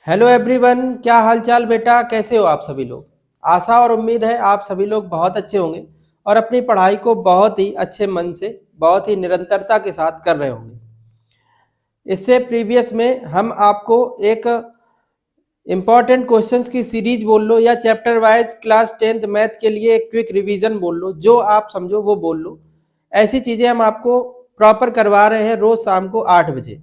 Hello everyone, क्या हाल चाल बेटा? कैसे हो आप सभी लोग? आशा और उम्मीद है आप सभी लोग बहुत अच्छे होंगे और अपनी पढ़ाई को बहुत ही अच्छे मन से, बहुत ही निरंतरता के साथ कर रहे होंगे। इससे प्रीवियस में हम आपको एक इम्पॉर्टेंट क्वेश्चंस की सीरीज बोल लो या chapter wise class 10th math के लिए एक क्विक रिवीजन बोल लो, जो आप समझो वो बोल लो। ऐसी चीज़ें हम आपको प्रॉपर करवा रहे हैं रोज़ शाम को 8 बजे।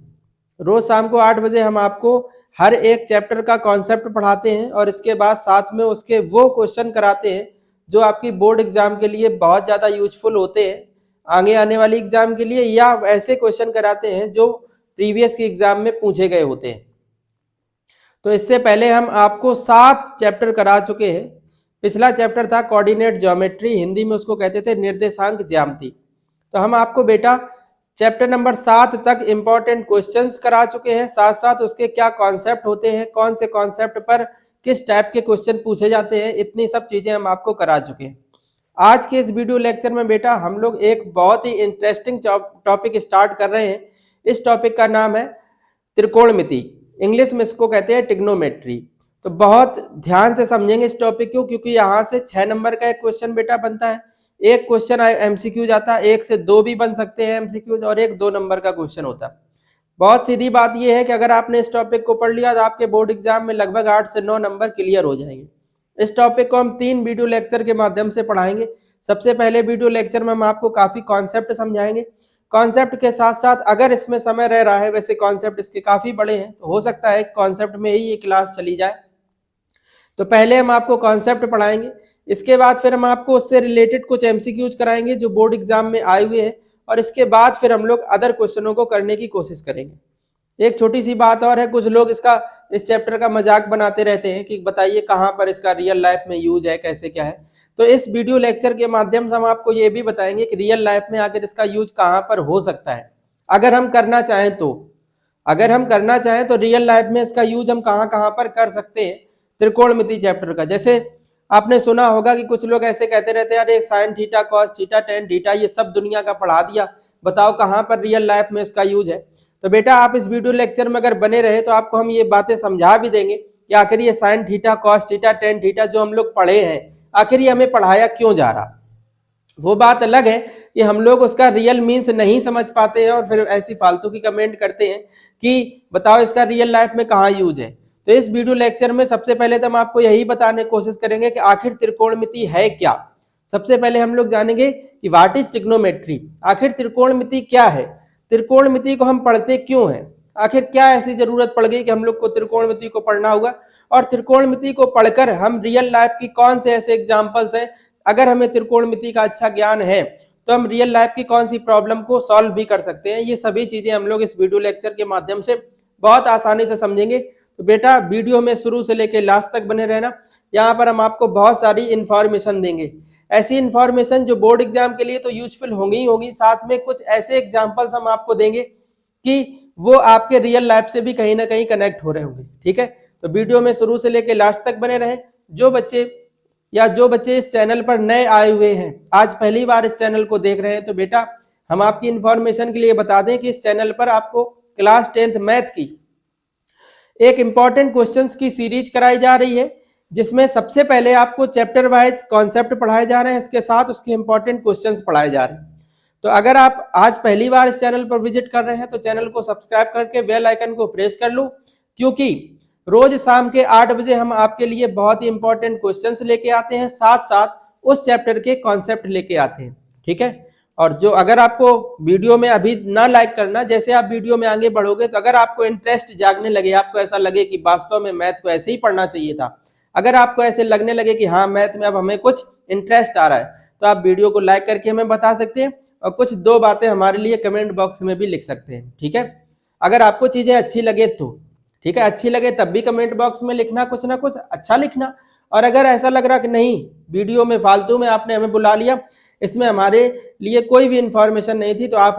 रोज़ शाम को 8 बजे हम आपको हर एक चैप्टर का कॉन्सेप्ट पढ़ाते हैं और इसके बाद साथ में उसके वो क्वेश्चन कराते हैं जो आपकी बोर्ड एग्जाम के लिए बहुत ज़्यादा यूजफुल होते हैं आगे आने वाली एग्जाम के लिए, या ऐसे क्वेश्चन कराते हैं जो प्रीवियस के एग्जाम में पूछे गए होते हैं। तो इससे पहले हम आपको 7 चैप्टर करा चुके हैं। पिछला चैप्टर था कोऑर्डिनेट ज्योमेट्री, हिंदी में उसको कहते थे निर्देशांक ज्यामिति। तो हम आपको बेटा चैप्टर नंबर 7 तक इंपॉर्टेंट क्वेश्चंस करा चुके हैं, साथ साथ उसके क्या कॉन्सेप्ट होते हैं, कौन से कॉन्सेप्ट पर किस टाइप के क्वेश्चन पूछे जाते हैं, इतनी सब चीजें हम आपको करा चुके हैं। आज के इस वीडियो लेक्चर में बेटा हम लोग एक बहुत ही इंटरेस्टिंग टॉपिक स्टार्ट कर रहे हैं। इस टॉपिक का नाम है त्रिकोणमिति, इंग्लिश में इसको कहते हैं टिग्नोमेट्री। तो बहुत ध्यान से समझेंगे इस टॉपिक को, क्योंकि यहाँ से 6 नंबर का एक क्वेश्चन बेटा बनता है। एक क्वेश्चन एमसीक्यू जाता है, 1 से 2 भी बन सकते हैं एमसीक्यूज, और एक 2 नंबर का क्वेश्चन होता है। बहुत सीधी बात यह है कि अगर आपने इस टॉपिक को पढ़ लिया तो आपके बोर्ड एग्जाम में लगभग 8 से 9 नंबर क्लियर हो जाएंगे। इस टॉपिक को हम 3 वीडियो लेक्चर के माध्यम से पढ़ाएंगे। सबसे पहले वीडियो लेक्चर में हम आपको काफी कॉन्सेप्ट समझाएंगे। कॉन्सेप्ट के साथ साथ अगर इसमें समय रह रहा है, वैसे कॉन्सेप्ट इसके काफी बड़े हैं तो हो सकता है कॉन्सेप्ट में ही ये क्लास चली जाए। तो पहले हम आपको कॉन्सेप्ट पढ़ाएंगे, इसके बाद फिर हम आपको उससे रिलेटेड कुछ एमसीक्यूज कराएंगे जो बोर्ड एग्जाम में आए हुए हैं, और इसके बाद फिर हम लोग अदर क्वेश्चनों को करने की कोशिश करेंगे। एक छोटी सी बात और है, कुछ लोग इस चैप्टर का मजाक बनाते रहते हैं कि बताइए कहाँ पर इसका रियल लाइफ में यूज है, कैसे क्या है। तो इस वीडियो लेक्चर के माध्यम से हम आपको ये भी बताएंगे कि रियल लाइफ में आखिर इसका यूज कहाँ पर हो सकता है, अगर हम करना चाहें तो। अगर हम करना चाहें तो रियल लाइफ में इसका यूज हम कहाँ कहाँ पर कर सकते हैं त्रिकोणमिति चैप्टर का। जैसे आपने सुना होगा कि कुछ लोग ऐसे कहते रहते हैं, अरे sine theta, cos theta, tan theta, ये सब दुनिया का पढ़ा दिया, बताओ कहाँ पर रियल लाइफ में इसका यूज है। तो बेटा आप इस वीडियो लेक्चर में अगर बने रहे तो आपको हम ये बातें समझा भी देंगे कि आखिर ये sine theta, cos theta, tan theta जो हम लोग पढ़े हैं, आखिर ये हमें पढ़ाया क्यों जा रहा। वो बात अलग है कि हम लोग उसका रियल मीन्स नहीं समझ पाते हैं और फिर ऐसी फालतू की कमेंट करते हैं कि बताओ इसका रियल लाइफ में कहाँ यूज है। तो इस वीडियो लेक्चर में सबसे पहले तो हम आपको यही बताने की कोशिश करेंगे कि आखिर त्रिकोणमिति है क्या। सबसे पहले हम लोग जानेंगे कि व्हाट इज ट्रिग्नोमेट्री, आखिर त्रिकोणमिति क्या है, त्रिकोणमिति को हम पढ़ते क्यों हैं, आखिर क्या ऐसी जरूरत पड़ गई कि हम लोग को त्रिकोणमिति को पढ़ना होगा, और त्रिकोणमिति को पढ़कर हम रियल लाइफ की कौन से ऐसे एग्जाम्पल्स हैं, अगर हमें त्रिकोणमिति का अच्छा ज्ञान है तो हम रियल लाइफ की कौन सी प्रॉब्लम को सॉल्व भी कर सकते हैं। ये सभी चीजें हम लोग इस वीडियो लेक्चर के माध्यम से बहुत आसानी से समझेंगे। तो बेटा वीडियो में शुरू से लेकर लास्ट तक बने रहना, यहाँ पर हम आपको बहुत सारी इंफॉर्मेशन देंगे, ऐसी इंफॉर्मेशन जो बोर्ड एग्जाम के लिए तो यूजफुल होंगी ही होंगी, साथ में कुछ ऐसे एग्जाम्पल्स हम आपको देंगे कि वो आपके रियल लाइफ से भी कहीं ना कहीं कनेक्ट हो रहे होंगे। ठीक है, तो वीडियो में शुरू से लेकर लास्ट तक बने रहें। जो बच्चे इस चैनल पर नए आए हुए हैं, आज पहली बार इस चैनल को देख रहे हैं, तो बेटा हम आपकी इंफॉर्मेशन के लिए बता दें कि इस चैनल पर आपको क्लास 10th मैथ की एक इंपॉर्टेंट क्वेश्चंस की सीरीज कराई जा रही है, जिसमें सबसे पहले आपको चैप्टर वाइज कॉन्सेप्ट पढ़ाए जा रहे हैं, इसके साथ उसके इंपॉर्टेंट क्वेश्चंस पढ़ाए जा रहे हैं। तो अगर आप आज पहली बार इस चैनल पर विजिट कर रहे हैं तो चैनल को सब्सक्राइब करके बेल आइकन को प्रेस कर लो, क्योंकि रोज शाम के 8 बजे हम आपके लिए बहुत ही इंपॉर्टेंट क्वेश्चंस लेके आते हैं, साथ साथ उस चैप्टर के कॉन्सेप्ट लेके आते हैं। ठीक है, और जो अगर आपको वीडियो में अभी ना लाइक करना, जैसे आप वीडियो में आगे बढ़ोगे तो अगर आपको इंटरेस्ट जागने लगे, आपको ऐसा लगे कि वास्तव में मैथ को ऐसे ही पढ़ना चाहिए था, अगर आपको ऐसे लगने लगे कि हाँ मैथ में अब हमें कुछ इंटरेस्ट आ रहा है, तो आप वीडियो को लाइक करके हमें बता सकते हैं और कुछ 2 बातें हमारे लिए कमेंट बॉक्स में भी लिख सकते हैं। ठीक है, अगर आपको चीजें अच्छी लगे तो, ठीक है, अच्छी लगे तब भी कमेंट बॉक्स में लिखना, कुछ ना कुछ अच्छा लिखना। और अगर ऐसा लग रहा कि नहीं वीडियो में फालतू में आपने हमें बुला लिया, इसमें हमारे लिए कोई भी इंफॉर्मेशन नहीं थी, तो आप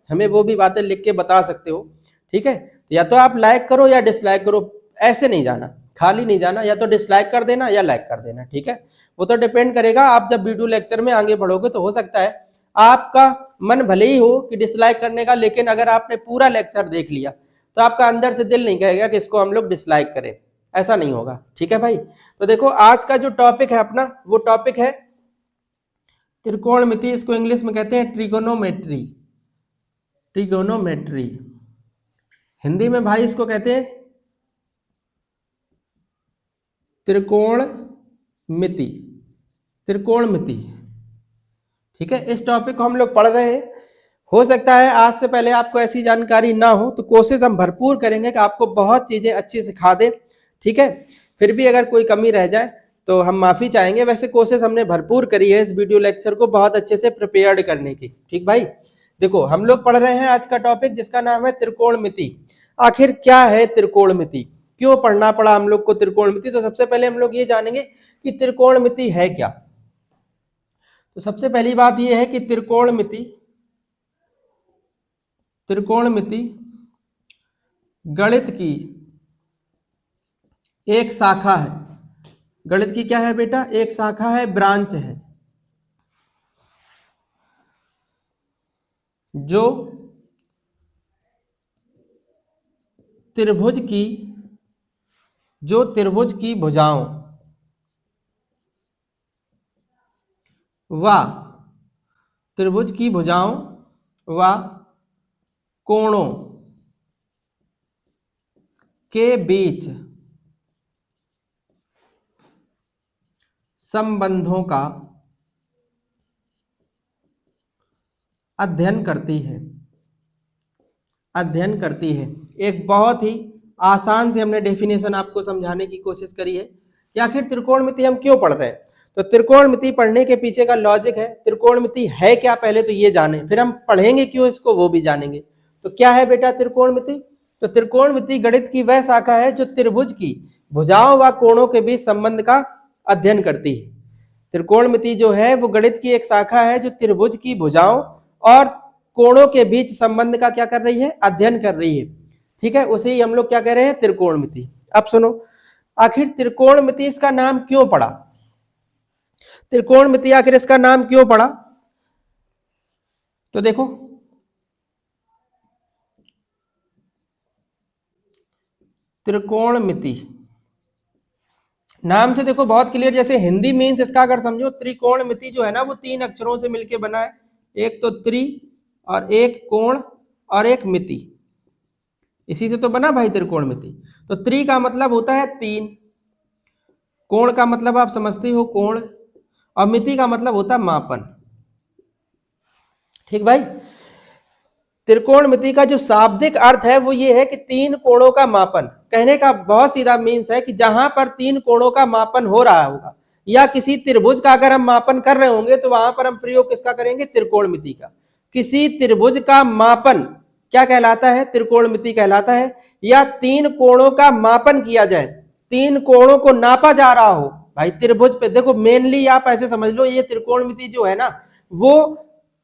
हमें वो भी बातें लिख के बता सकते हो। ठीक है, या तो आप लाइक करो या डिसलाइक करो, ऐसे नहीं जाना, खाली नहीं जाना, या तो डिसलाइक कर देना या लाइक कर देना। ठीक है, वो तो डिपेंड करेगा, आप जब वीडियो लेक्चर में आगे बढ़ोगे तो हो सकता है आपका मन भले ही हो कि डिसलाइक करने का, लेकिन अगर आपने पूरा लेक्चर देख लिया तो आपका अंदर से दिल नहीं कहेगा कि इसको हम लोग डिसलाइक करें, ऐसा नहीं होगा। ठीक है भाई, तो देखो आज का जो टॉपिक है अपना, वो टॉपिक है त्रिकोणमिति। इसको इंग्लिश में कहते हैं ट्रिगोनोमेट्री। ट्रिगोनोमेट्री हिंदी में भाई इसको कहते हैं त्रिकोणमिति। त्रिकोणमिति, ठीक है। इस टॉपिक को हम लोग पढ़ रहे हैं। हो सकता है आज से पहले आपको ऐसी जानकारी ना हो, तो कोशिश हम भरपूर करेंगे कि आपको बहुत चीजें अच्छी सिखा दें। ठीक है, फिर भी अगर कोई कमी रह जाए तो हम माफी चाहेंगे। वैसे कोशिश हमने भरपूर करी है इस वीडियो लेक्चर को बहुत अच्छे से प्रिपेयर्ड करने की। ठीक भाई, देखो हम लोग पढ़ रहे हैं आज का टॉपिक जिसका नाम है त्रिकोणमिति। आखिर क्या है त्रिकोणमिति, क्यों पढ़ना पड़ा हम लोग को त्रिकोणमिति? तो सबसे पहले हम लोग ये जानेंगे कि त्रिकोणमिति है क्या। तो सबसे पहली बात यह है कि त्रिकोणमिति गणित की एक शाखा है। गणित की क्या है बेटा? एक शाखा है, ब्रांच है, जो त्रिभुज की भुजाओं व कोणों के बीच संबंधों का अध्ययन करती है। एक बहुत ही आसान से हमने डेफिनेशन आपको समझाने की कोशिश करी है कि आखिर त्रिकोणमिति हम क्यों पढ़ रहे हैं। तो त्रिकोणमिति पढ़ने के पीछे का लॉजिक है, त्रिकोणमिति है क्या पहले तो ये जाने, फिर हम पढ़ेंगे क्यों इसको वो भी जानेंगे। तो क्या है बेटा त्रिकोणमिति? तो त्रिकोणमिति गणित की वह शाखा है जो त्रिभुज की भुजाओं व कोणों के बीच संबंध का अध्ययन करती है। त्रिकोणमिति जो है वो गणित की एक शाखा है जो त्रिभुज की भुजाओं और कोणों के बीच संबंध का क्या कर रही है? अध्ययन कर रही है। ठीक है, उसे ही हम लोग क्या कह रहे हैं? त्रिकोणमिति। अब सुनो, आखिर त्रिकोणमिति इसका नाम क्यों पड़ा? त्रिकोणमिति आखिर इसका नाम क्यों पड़ा? तो देखो, त्रिकोणमिति नाम से देखो बहुत क्लियर, जैसे हिंदी मीन्स इसका अगर समझो, त्रिकोणमिति जो है ना वो 3 अक्षरों से मिलकर बना है। एक तो त्रि और एक कोण और एक मिति, इसी से तो बना भाई त्रिकोणमिति। तो त्रि का मतलब होता है 3, कोण का मतलब आप समझते हो कोण, और मिति का मतलब होता है मापन। ठीक भाई, त्रिकोणमिति का जो शाब्दिक अर्थ है वो ये है कि 3 कोणों का मापन। कहने का बहुत सीधा मीन्स है कि जहां पर 3 कोणों का मापन हो रहा होगा या किसी त्रिभुज का अगर हम मापन कर रहे होंगे तो वहां पर हम प्रयोग किसका करेंगे? त्रिकोणमिति का। किसी त्रिभुज का मापन क्या कहलाता है? त्रिकोणमिति कहलाता है। या 3 कोणों का मापन किया जाए, 3 कोणों को नापा जा रहा हो भाई त्रिभुज पे। देखो मेनली आप ऐसे समझ लो, ये त्रिकोणमिति जो है ना वो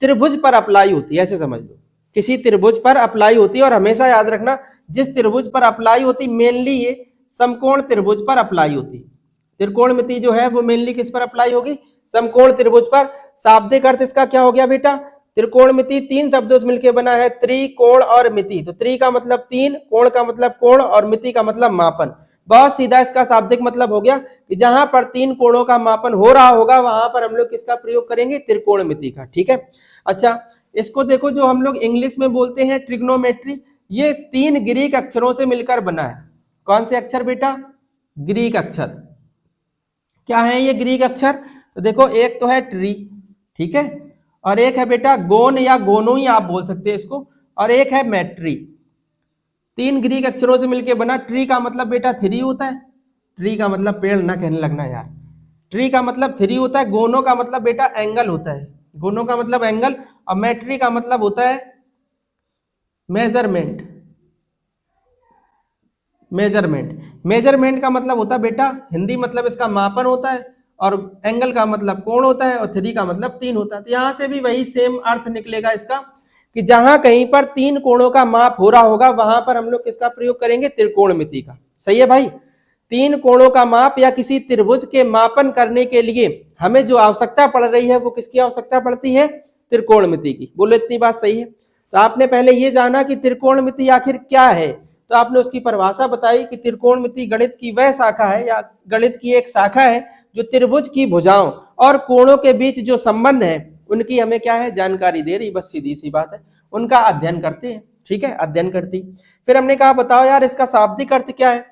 त्रिभुज पर अप्लाई होती है, ऐसे समझ लो, किसी त्रिभुज पर अप्लाई होती है। और हमेशा याद रखना, जिस त्रिभुज पर अप्लाई होती मेनली ये समकोण त्रिभुज पर अप्लाई होती। त्रिकोणमिति जो है वो मेनली किस पर अप्लाई होगी? समकोण त्रिभुज पर। शाब्दिक अर्थ इसका क्या हो गया बेटा? त्रिकोणमिति 3 शब्दों से मिलकर बना है, त्रि, कोण और मिति। तो त्रि का मतलब 3, कोण का मतलब कोण और मिति का मतलब मापन। बहुत सीधा इसका शाब्दिक मतलब हो गया कि जहां पर 3 कोणों का मापन हो रहा होगा वहां पर हम लोग किसका प्रयोग करेंगे? त्रिकोणमिति का। ठीक है, अच्छा इसको देखो, जो हम लोग इंग्लिश में बोलते हैं ट्रिग्नोमेट्री, ये 3 ग्रीक अक्षरों से मिलकर बना है। कौन से अक्षर बेटा? ग्रीक अक्षर। क्या है ये ग्रीक अक्षर? तो देखो, एक तो है ट्री, ठीक है, और एक है बेटा गोन या गोनो ही आप बोल सकते हैं इसको, और एक है मैट्री। 3 ग्रीक अक्षरों से मिलकर बना। ट्री का मतलब बेटा 3 होता है, ट्री का मतलब पेड़ ना कहने लगना यार, ट्री का मतलब 3 होता है। गोनो का मतलब बेटा एंगल होता है, गोनो का मतलब एंगल, और मैट्री का मतलब होता है मेजरमेंट। मेजरमेंट का मतलब होता है बेटा, हिंदी मतलब इसका मापन होता है, और एंगल का मतलब कोण होता है, और 3 का मतलब 3 होता है। तो यहां से भी वही सेम अर्थ निकलेगा इसका कि जहां कहीं पर 3 कोणों का माप हो रहा होगा वहां पर हम लोग किसका प्रयोग करेंगे? त्रिकोणमिति का। सही है भाई, 3 कोणों का माप या किसी त्रिभुज के मापन करने के लिए हमें जो आवश्यकता पड़ रही है वो किसकी आवश्यकता पड़ती है? त्रिकोणमिति की। बोलो इतनी बात सही है? तो आपने पहले ये जाना कि त्रिकोणमिति आखिर क्या है। तो आपने उसकी परिभाषा बताई कि त्रिकोणमिति गणित की वह शाखा है या गणित की एक शाखा है जो त्रिभुज की भुजाओं और कोणों के बीच जो संबंध है उनकी हमें क्या है जानकारी दे रही, बस सीधी सी बात है, उनका अध्ययन करते हैं। ठीक है, अध्ययन करती। फिर हमने कहा बताओ यार इसका शाब्दिक अर्थ क्या है,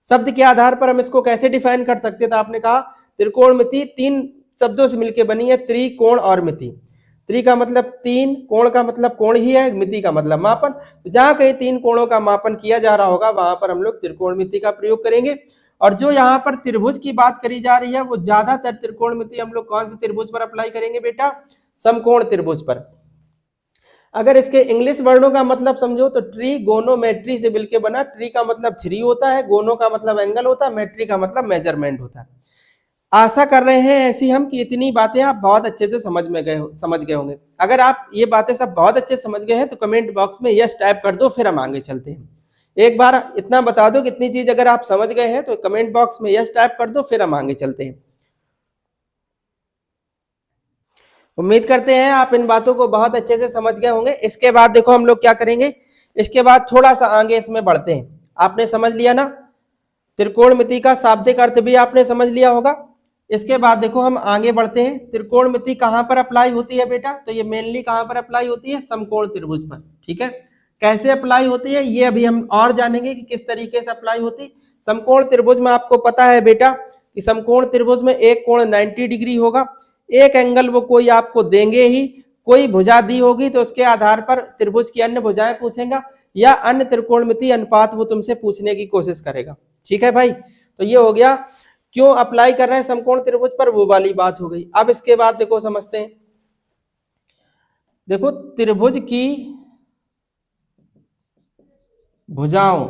शब्द के आधार पर हम इसको कैसे डिफाइन कर सकते हैं। तो आपने कहा त्रिकोणमिति 3 शब्दों से मिलकर बनी है, त्रिकोण और मिति। त्रि का मतलब 3, कोण का मतलब कोण ही है, मिति का मतलब मापन। तो जहां कहीं 3 कोणों का मापन किया जा रहा होगा वहां पर हम लोग त्रिकोणमिति का प्रयोग करेंगे। और जो यहाँ पर त्रिभुज की बात करी जा रही है वो ज्यादातर त्रिकोणमिति हम लोग कौन से त्रिभुज पर अप्लाई करेंगे बेटा, समकोण त्रिभुज पर। अगर इसके इंग्लिश वर्णों का मतलब समझो तो ट्रिगोनोमेट्री से मिलकर बना। ट्री का मतलब 3 होता है, गोनो का मतलब एंगल होता है, मेट्री का मतलब मेजरमेंट होता है। आशा कर रहे हैं ऐसी हम कि इतनी बातें आप बहुत अच्छे से समझ गए होंगे। अगर आप ये बातें सब बहुत अच्छे से समझ गए हैं तो कमेंट बॉक्स में यस टाइप कर दो, फिर हम आगे चलते हैं। एक बार इतना बता दो कितनी चीज अगर आप समझ गए हैं तो कमेंट बॉक्स में यस टाइप कर दो, फिर हम आगे चलते हैं। उम्मीद करते हैं आप इन बातों को बहुत अच्छे से समझ गए होंगे। इसके बाद देखो हम लोग क्या करेंगे, इसके बाद थोड़ा सा आगे इसमें बढ़ते हैं। आपने समझ लिया ना, त्रिकोणमिति का शाब्दिक अर्थ भी आपने समझ लिया होगा। इसके बाद देखो हम आगे बढ़ते हैं। त्रिकोणमिति कहां पर अप्लाई होती है बेटा, तो ये मेनली कहां पर अप्लाई होती है, समकोण त्रिभुज पर। ठीक है, कैसे अप्लाई होती है ये अभी हम और जानेंगे कि किस तरीके से अप्लाई होती। समकोण त्रिभुज में आपको पता है बेटा कि समकोण त्रिभुज में एक कोण 90 डिग्री होगा, एक एंगल वो कोई आपको देंगे ही, कोई भुजा दी होगी तो उसके आधार पर त्रिभुज की अन्य भुजाएं पूछेगा या अन्य त्रिकोणमिति अनुपात वो तुमसे पूछने की कोशिश करेगा। ठीक है भाई, तो ये हो गया क्यों अप्लाई कर रहे हैं समकोण त्रिभुज पर, वो वाली बात हो गई। अब इसके बाद देखो समझते हैं। देखो त्रिभुज की भुजाओं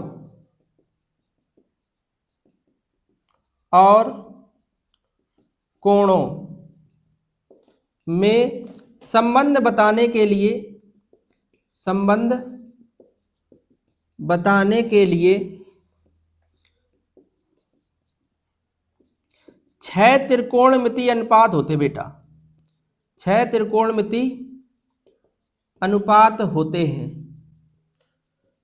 और कोणों में संबंध बताने के लिए 6 त्रिकोणमिति अनुपात होते बेटा, 6 त्रिकोणमिति अनुपात होते हैं।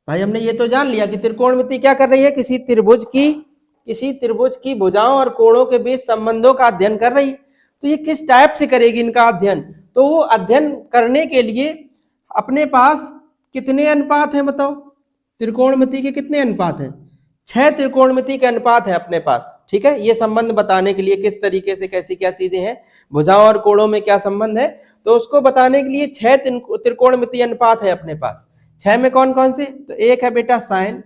भाई हमने ये तो जान लिया कि त्रिकोणमिति क्या कर रही है, किसी त्रिभुज की भुजाओं और कोणों के बीच संबंधों का अध्ययन कर रही है। तो ये किस टाइप से करेगी इनका अध्ययन, तो वो अध्ययन करने के लिए अपने पास कितने अनुपात हैं बताओ, त्रिकोणमिति के कितने अनुपात हैं, 6 त्रिकोणमिति के अनुपात है अपने पास। ठीक है, ये संबंध बताने के लिए किस तरीके से कैसी क्या चीजें हैं, भुजाओं और कोणों में क्या संबंध है, तो उसको बताने के लिए 6 त्रिकोणमिति अनुपात है अपने पास। 6 में कौन कौन से, तो एक है बेटा साइन,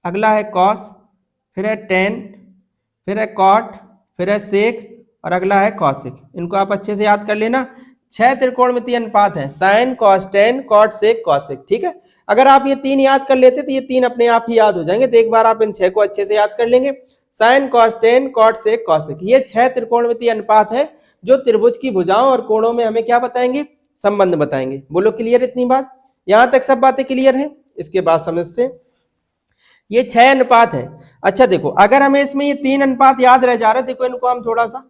अगला है कॉस, फिर है टेन, फिर है कॉट, फिर है सेक और अगला है कॉसिक। इनको आप अच्छे से याद कर लेना। 6 त्रिकोणमिति अनुपात है, sine, cos, tan, cot, sec, cosec. ठीक है, अगर आप ये 3 याद कर लेते तो ये 3 अपने आप ही याद हो जाएंगे। तो एक बार आप इन 6 को अच्छे से याद कर लेंगे, sign, cos, tan, cot, sec, cosec. ये 6 त्रिकोणमिति अनुपात है जो त्रिभुज की भुजाओं और कोणों में हमें क्या बताएंगे, संबंध बताएंगे। बोलो क्लियर इतनी बात, यहां तक सब बातें क्लियर हैं। इसके बाद समझते हैं, ये 6 अनुपात है। अच्छा देखो, अगर हमें इसमें ये 3 अनुपात याद रह जा रहे, देखो इनको हम थोड़ा सा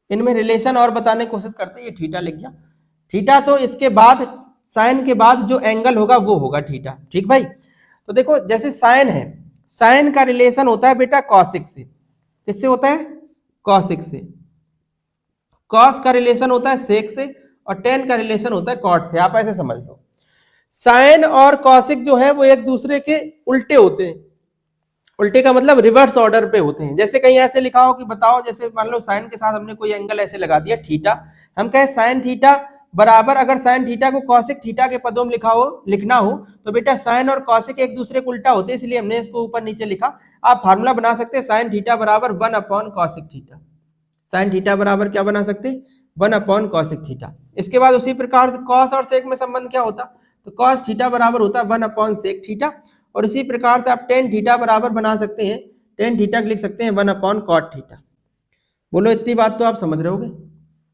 इनमें रिलेशन और बताने की कोशिश करते हैं। ये थीटा लिख गया, थीटा तो इसके बाद साइन के बाद जो एंगल होगा वो होगा थीटा। ठीक भाई, तो देखो जैसे साइन है, साइन का रिलेशन होता है बेटा कॉसिक से। किससे होता है, कॉसिक से। कॉस का रिलेशन होता है सेक से और टेन का रिलेशन होता है कॉट से। आप ऐसे समझ लो, साइन और कॉसिक जो है वो एक दूसरे के उल्टे होते हैं। उल्टे का मतलब रिवर्स ऑर्डर पे होते हैं। जैसे कहीं ऐसे लिखा हो कि बताओ, जैसे मान लो साइन के साथ हमने कोई एंगल ऐसे लगा दिया थीटा, हम कहे साइन थीटा बराबर, अगर साइन थीटा को कॉसिक थीटा के पदों में लिखना हो तो बेटा साइन और कॉसिक एक दूसरे को उल्टा होते हैं, इसलिए हमने इसको ऊपर नीचे लिखा। आप फार्मूला बना सकते हैं साइन थीटा बराबर 1/cosec थीटा। साइन थीटा बराबर क्या बना सकते हैं, 1/cosec थीटा। इसके बाद उसी प्रकार से कॉस और सेक में संबंध क्या होता, तो कॉस थीटा बराबर होता है 1/sec थीटा। और इसी प्रकार से आप टेन थीटा बराबर बना सकते हैं, टेन थीटा लिख सकते हैं 1/cot थीटा। बोलो इतनी बात तो आप समझ रहे होगे,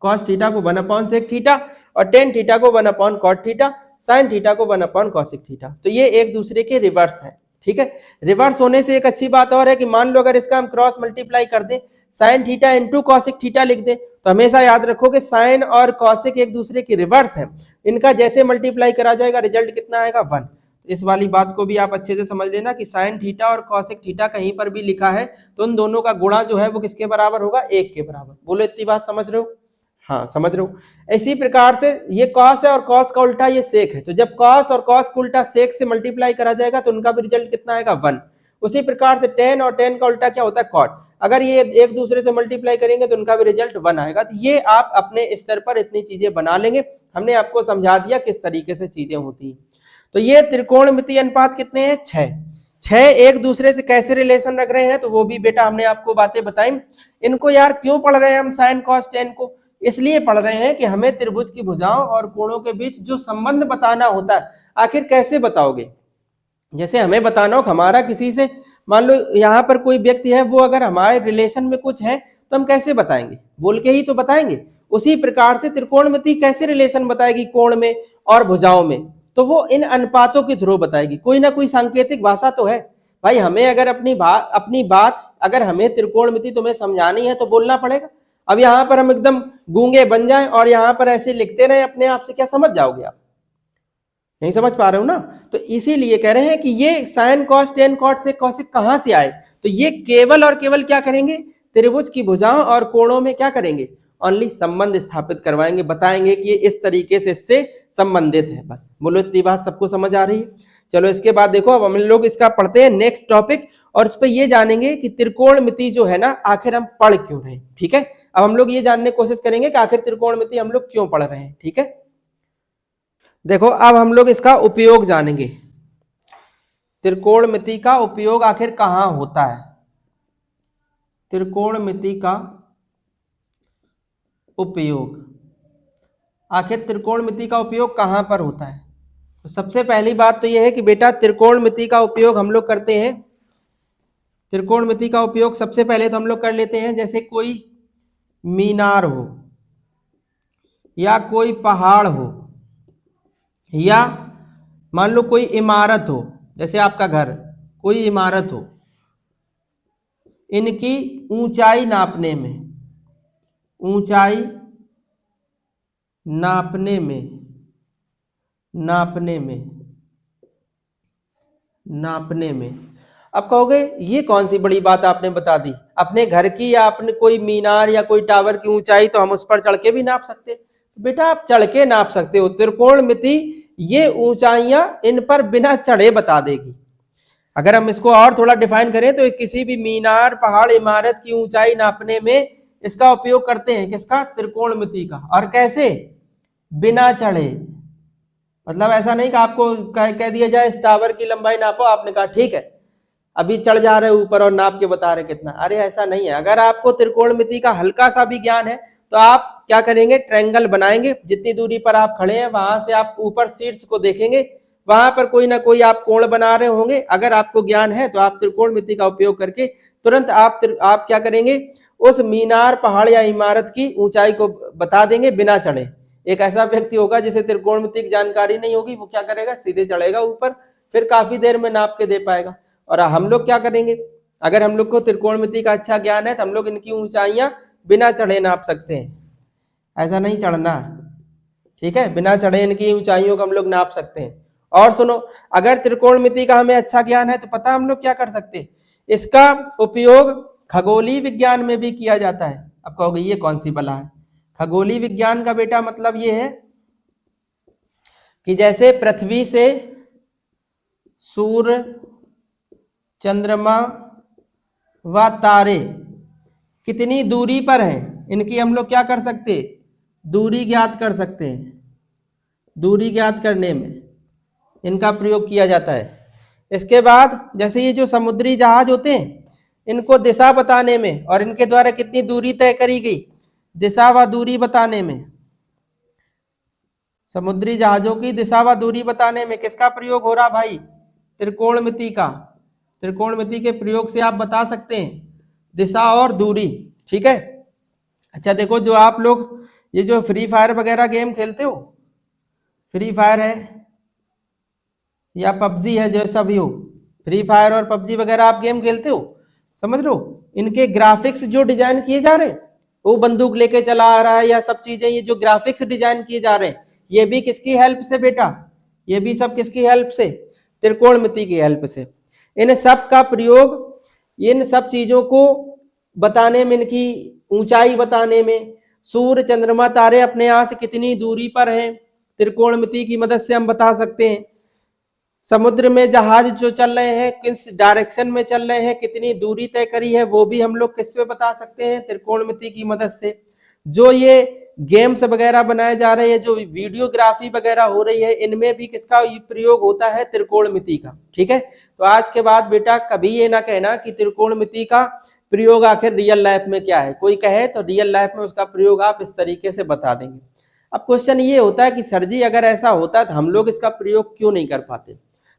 cos थीटा को 1/sec थीटा और टेन थीटा को 1/cot थीटा, साइन थीटा को 1/cosec थीटा। तो ये एक दूसरे के रिवर्स है। ठीक है। रिवर्स होने से एक अच्छी बात और है कि मान लो अगर इसका हम क्रॉस मल्टीप्लाई कर दें, sine theta into cosec theta लिख दें, तो हमेशा याद रखो कि साइन और कॉसिक एक दूसरे की रिवर्स है, इनका जैसे मल्टीप्लाई करा जाएगा रिजल्ट कितना आएगा 1। इस वाली बात को भी आप अच्छे से समझ लेना कि साइन थीटा और कॉसिक थीटा कहीं पर भी लिखा है तो उन दोनों का गुणा जो है वो किसके बराबर होगा, 1 के बराबर। बोलो इतनी बात समझ रहे हो? हाँ समझ रहे हो। इसी प्रकार से ये कॉस है और कॉस का उल्टा ये सेक है, तो जब कॉस और कॉस का उल्टा सेक से मल्टीप्लाई करा जाएगा तो उनका भी रिजल्ट कितना आएगा 1। उसी प्रकार से टेन और टेन का उल्टा क्या होता है, कॉट। अगर ये एक दूसरे से मल्टीप्लाई करेंगे तो उनका भी रिजल्ट 1 आएगा। तो ये आप अपने स्तर पर इतनी चीजें बना लेंगे, हमने आपको समझा दिया किस तरीके से चीजें होती हैं। तो ये त्रिकोणमितीय अनुपात कितने हैं, 6 एक दूसरे से कैसे रिलेशन रख रहे हैं तो वो भी बेटा हमने आपको बातें बताई। इनको यार क्यों पढ़ रहे हैं हम साइन कॉस टेन को, इसलिए पढ़ रहे हैं कि हमें त्रिभुज की भुजाओं और कोणों के बीच जो संबंध बताना होता है, आखिर कैसे बताओगे। जैसे हमें बताना हो हमारा किसी से, मान लो यहाँ पर कोई व्यक्ति है, वो अगर हमारे रिलेशन में कुछ है तो हम कैसे बताएंगे, बोल के ही तो बताएंगे। उसी प्रकार से त्रिकोणमिति कैसे रिलेशन बताएगी कोण में और भुजाओं में, तो वो इन अनुपातों के थ्रू बताएगी। कोई ना कोई सांकेतिक भाषा तो है भाई, हमें अगर अपनी बात अगर हमें त्रिकोणमिति तुम्हें समझानी है तो बोलना पड़ेगा। अब यहाँ पर हम एकदम गूंगे बन जाएं और यहाँ पर ऐसे लिखते रहे अपने आप से, क्या समझ जाओगे आप, नहीं समझ पा रहे हो ना। तो इसीलिए कह रहे हैं कि ये साइन कॉस टेन कॉट से कॉसिक कहां से आए, तो ये केवल और केवल क्या करेंगे, त्रिभुज की भुजाओं और कोणों में क्या करेंगे, ओनली संबंध स्थापित करवाएंगे, बताएंगे कि ये इस तरीके से इससे संबंधित है। बस बोलो इतनी बात सबको समझ आ रही है। चलो इसके बाद देखो अब हम लोग इसका पढ़ते हैं नेक्स्ट टॉपिक, और इस पर ये जानेंगे कि त्रिकोणमिति जो है ना आखिर हम पढ़ क्यों रहे हैं। ठीक है, अब हम लोग ये जानने की कोशिश करेंगे कि आखिर त्रिकोणमिति हम लोग क्यों पढ़ रहे हैं। ठीक है, देखो अब हम लोग इसका उपयोग जानेंगे, त्रिकोणमिति का उपयोग आखिर कहां होता है। त्रिकोणमिति का उपयोग, आखिर त्रिकोणमिति का उपयोग कहां पर होता है। तो सबसे पहली बात तो यह है कि बेटा त्रिकोणमिति का उपयोग हम लोग करते हैं, त्रिकोणमिति का उपयोग सबसे पहले तो हम लोग कर लेते हैं जैसे कोई मीनार हो या कोई पहाड़ हो या मान लो कोई इमारत हो, जैसे आपका घर, कोई इमारत हो, इनकी ऊंचाई नापने में, ऊंचाई नापने में, नापने में, नापने में। अब कहोगे ये कौन सी बड़ी बात आपने बता दी, अपने घर की या अपने कोई मीनार या कोई टावर की ऊंचाई तो हम उस पर चढ़ के भी नाप सकते। बेटा आप चढ़ के नाप सकते हो, त्रिकोणमिति ये ऊंचाइयां इन पर बिना चढ़े बता देगी। अगर हम इसको और थोड़ा डिफाइन करें तो किसी भी मीनार पहाड़ इमारत की ऊंचाई नापने में इसका उपयोग करते हैं, किसका, त्रिकोणमिति का। और कैसे, बिना चढ़े। मतलब ऐसा नहीं कि आपको कह दिया जाए इस टावर की लंबाई नापो, आपने कहा ठीक है, अभी चढ़ जा रहे ऊपर और नाप के बता रहे कितना। अरे ऐसा नहीं है, अगर आपको त्रिकोणमिति का हल्का सा भी ज्ञान है तो आप क्या करेंगे, ट्रायंगल बनाएंगे, जितनी दूरी पर आप खड़े हैं वहां से आप ऊपर शीर्ष को देखेंगे, वहां पर कोई ना कोई आप कोण बना रहे होंगे। अगर आपको ज्ञान है तो आप त्रिकोणमिति का उपयोग करके तुरंत आप क्या करेंगे, उस मीनार पहाड़ या इमारत की ऊंचाई को बता देंगे बिना चढ़े। एक ऐसा व्यक्ति होगा जिसे त्रिकोणमिति की जानकारी नहीं होगी, वो क्या करेगा, सीधे चढ़ेगा ऊपर, फिर काफी देर में नाप के दे पाएगा। और हम लोग क्या करेंगे, अगर हम लोग को त्रिकोणमिति का अच्छा ज्ञान है तो हम लोग इनकी ऊंचाइयां बिना चढ़े नाप सकते हैं, ऐसा नहीं चढ़ना, ठीक है, बिना चढ़े इनकी ऊंचाइयों को हम लोग नाप सकते हैं। और सुनो, अगर त्रिकोणमिति का हमें अच्छा ज्ञान है तो पता हम लोग क्या कर सकते हैं, इसका उपयोग खगोलीय विज्ञान में भी किया जाता है। अब कहोगे ये कौन सी बला है, खगोलीय विज्ञान का बेटा मतलब ये है कि जैसे पृथ्वी से सूर्य, चंद्रमा व तारे कितनी दूरी पर हैं, इनकी हम लोग क्या कर सकते, दूरी ज्ञात कर सकते हैं। दूरी ज्ञात करने में इनका प्रयोग किया जाता है। इसके बाद जैसे ये जो समुद्री जहाज होते हैं, इनको दिशा बताने में, और इनके द्वारा कितनी दूरी तय करी गई, दिशा व दूरी बताने में, समुद्री जहाजों की दिशा व दूरी बताने में किसका प्रयोग हो रहा भाई, त्रिकोणमिति का। त्रिकोणमिति के प्रयोग से आप बता सकते हैं दिशा और दूरी, ठीक है। अच्छा देखो, जो आप लोग ये जो फ्री फायर वगैरह गेम खेलते हो, फ्री फायर है या पबजी है, जैसा भी हो, फ्री फायर और पबजी वगैरह आप गेम खेलते हो, समझ लो इनके ग्राफिक्स जो डिजाइन किए जा रहे हैं, वो बंदूक लेके चला आ रहा है या सब चीजें, ये जो ग्राफिक्स डिजाइन किए जा रहे हैं, ये भी किसकी हेल्प से बेटा, ये भी सब किसकी हेल्प से, त्रिकोणमिति की हेल्प से। इन सब का प्रयोग इन सब चीजों को बताने में, इनकी ऊंचाई बताने में, सूर्य चंद्रमा तारे अपने यहाँ से कितनी दूरी पर हैं, त्रिकोणमिति की मदद से हम बता सकते हैं। समुद्र में जहाज जो चल रहे हैं किस डायरेक्शन में चल रहे हैं, कितनी दूरी तय करी है, वो भी हम लोग किससे बता सकते हैं, त्रिकोणमिति की मदद से। जो ये गेम्स वगैरह बनाए जा रहे हैं, जो वीडियोग्राफी वगैरह हो रही है, इनमें भी किसका प्रयोग होता है, त्रिकोणमिति का। ठीक है, तो आज के बाद बेटा कभी ये ना कहना कि त्रिकोणमिति का प्रयोग आखिर रियल लाइफ में क्या है, कोई कहे तो रियल लाइफ में उसका प्रयोग आप इस तरीके से बता देंगे। अब क्वेश्चन ये होता है कि सर जी अगर ऐसा होता है तो हम लोग इसका प्रयोग क्यों नहीं कर पाते।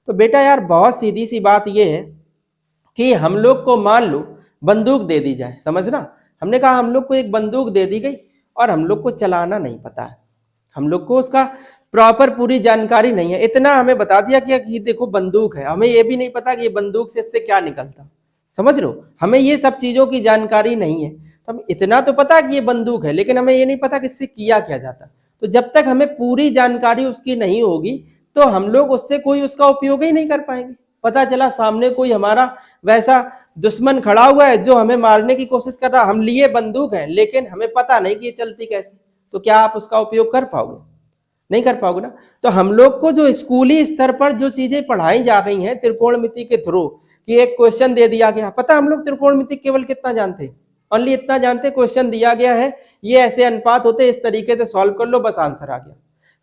तो बेटा यार बहुत सीधी सी बात ये है कि हम लोग को मान लो बंदूक दे दी जाए, समझना, हमने कहा हम लोग को एक बंदूक दे दी गई और हम लोग को चलाना नहीं पता है, हम लोग को उसका प्रॉपर पूरी जानकारी नहीं है, इतना हमें बता दिया कि देखो बंदूक है, हमें ये भी नहीं पता कि ये बंदूक से इससे क्या निकलता, समझ लो, हमें ये सब चीजों की जानकारी नहीं है। तो हम इतना तो पता कि ये बंदूक है, लेकिन हमें ये नहीं पता कि इससे किया क्या जाता। तो जब तक हमें पूरी जानकारी उसकी नहीं होगी तो हम लोग उससे कोई उसका उपयोग ही नहीं कर पाएंगे। पता चला सामने कोई हमारा वैसा दुश्मन खड़ा हुआ है जो हमें मारने की कोशिश कर रहा, हम लिए बंदूक है लेकिन हमें पता नहीं कि ये चलती कैसे, तो क्या आप उसका उपयोग कर पाओगे, नहीं कर पाओगे ना। तो हम लोग को जो स्कूली स्तर पर जो चीजें पढ़ाई जा रही हैं त्रिकोणमिति के थ्रू, कि एक क्वेश्चन दे दिया गया, पता हम लोग त्रिकोणमिति केवल कितना जानते हैं, ओनली इतना जानते, क्वेश्चन दिया गया है, ये ऐसे अनुपात होते, इस तरीके से सॉल्व कर लो, बस आंसर आ गया।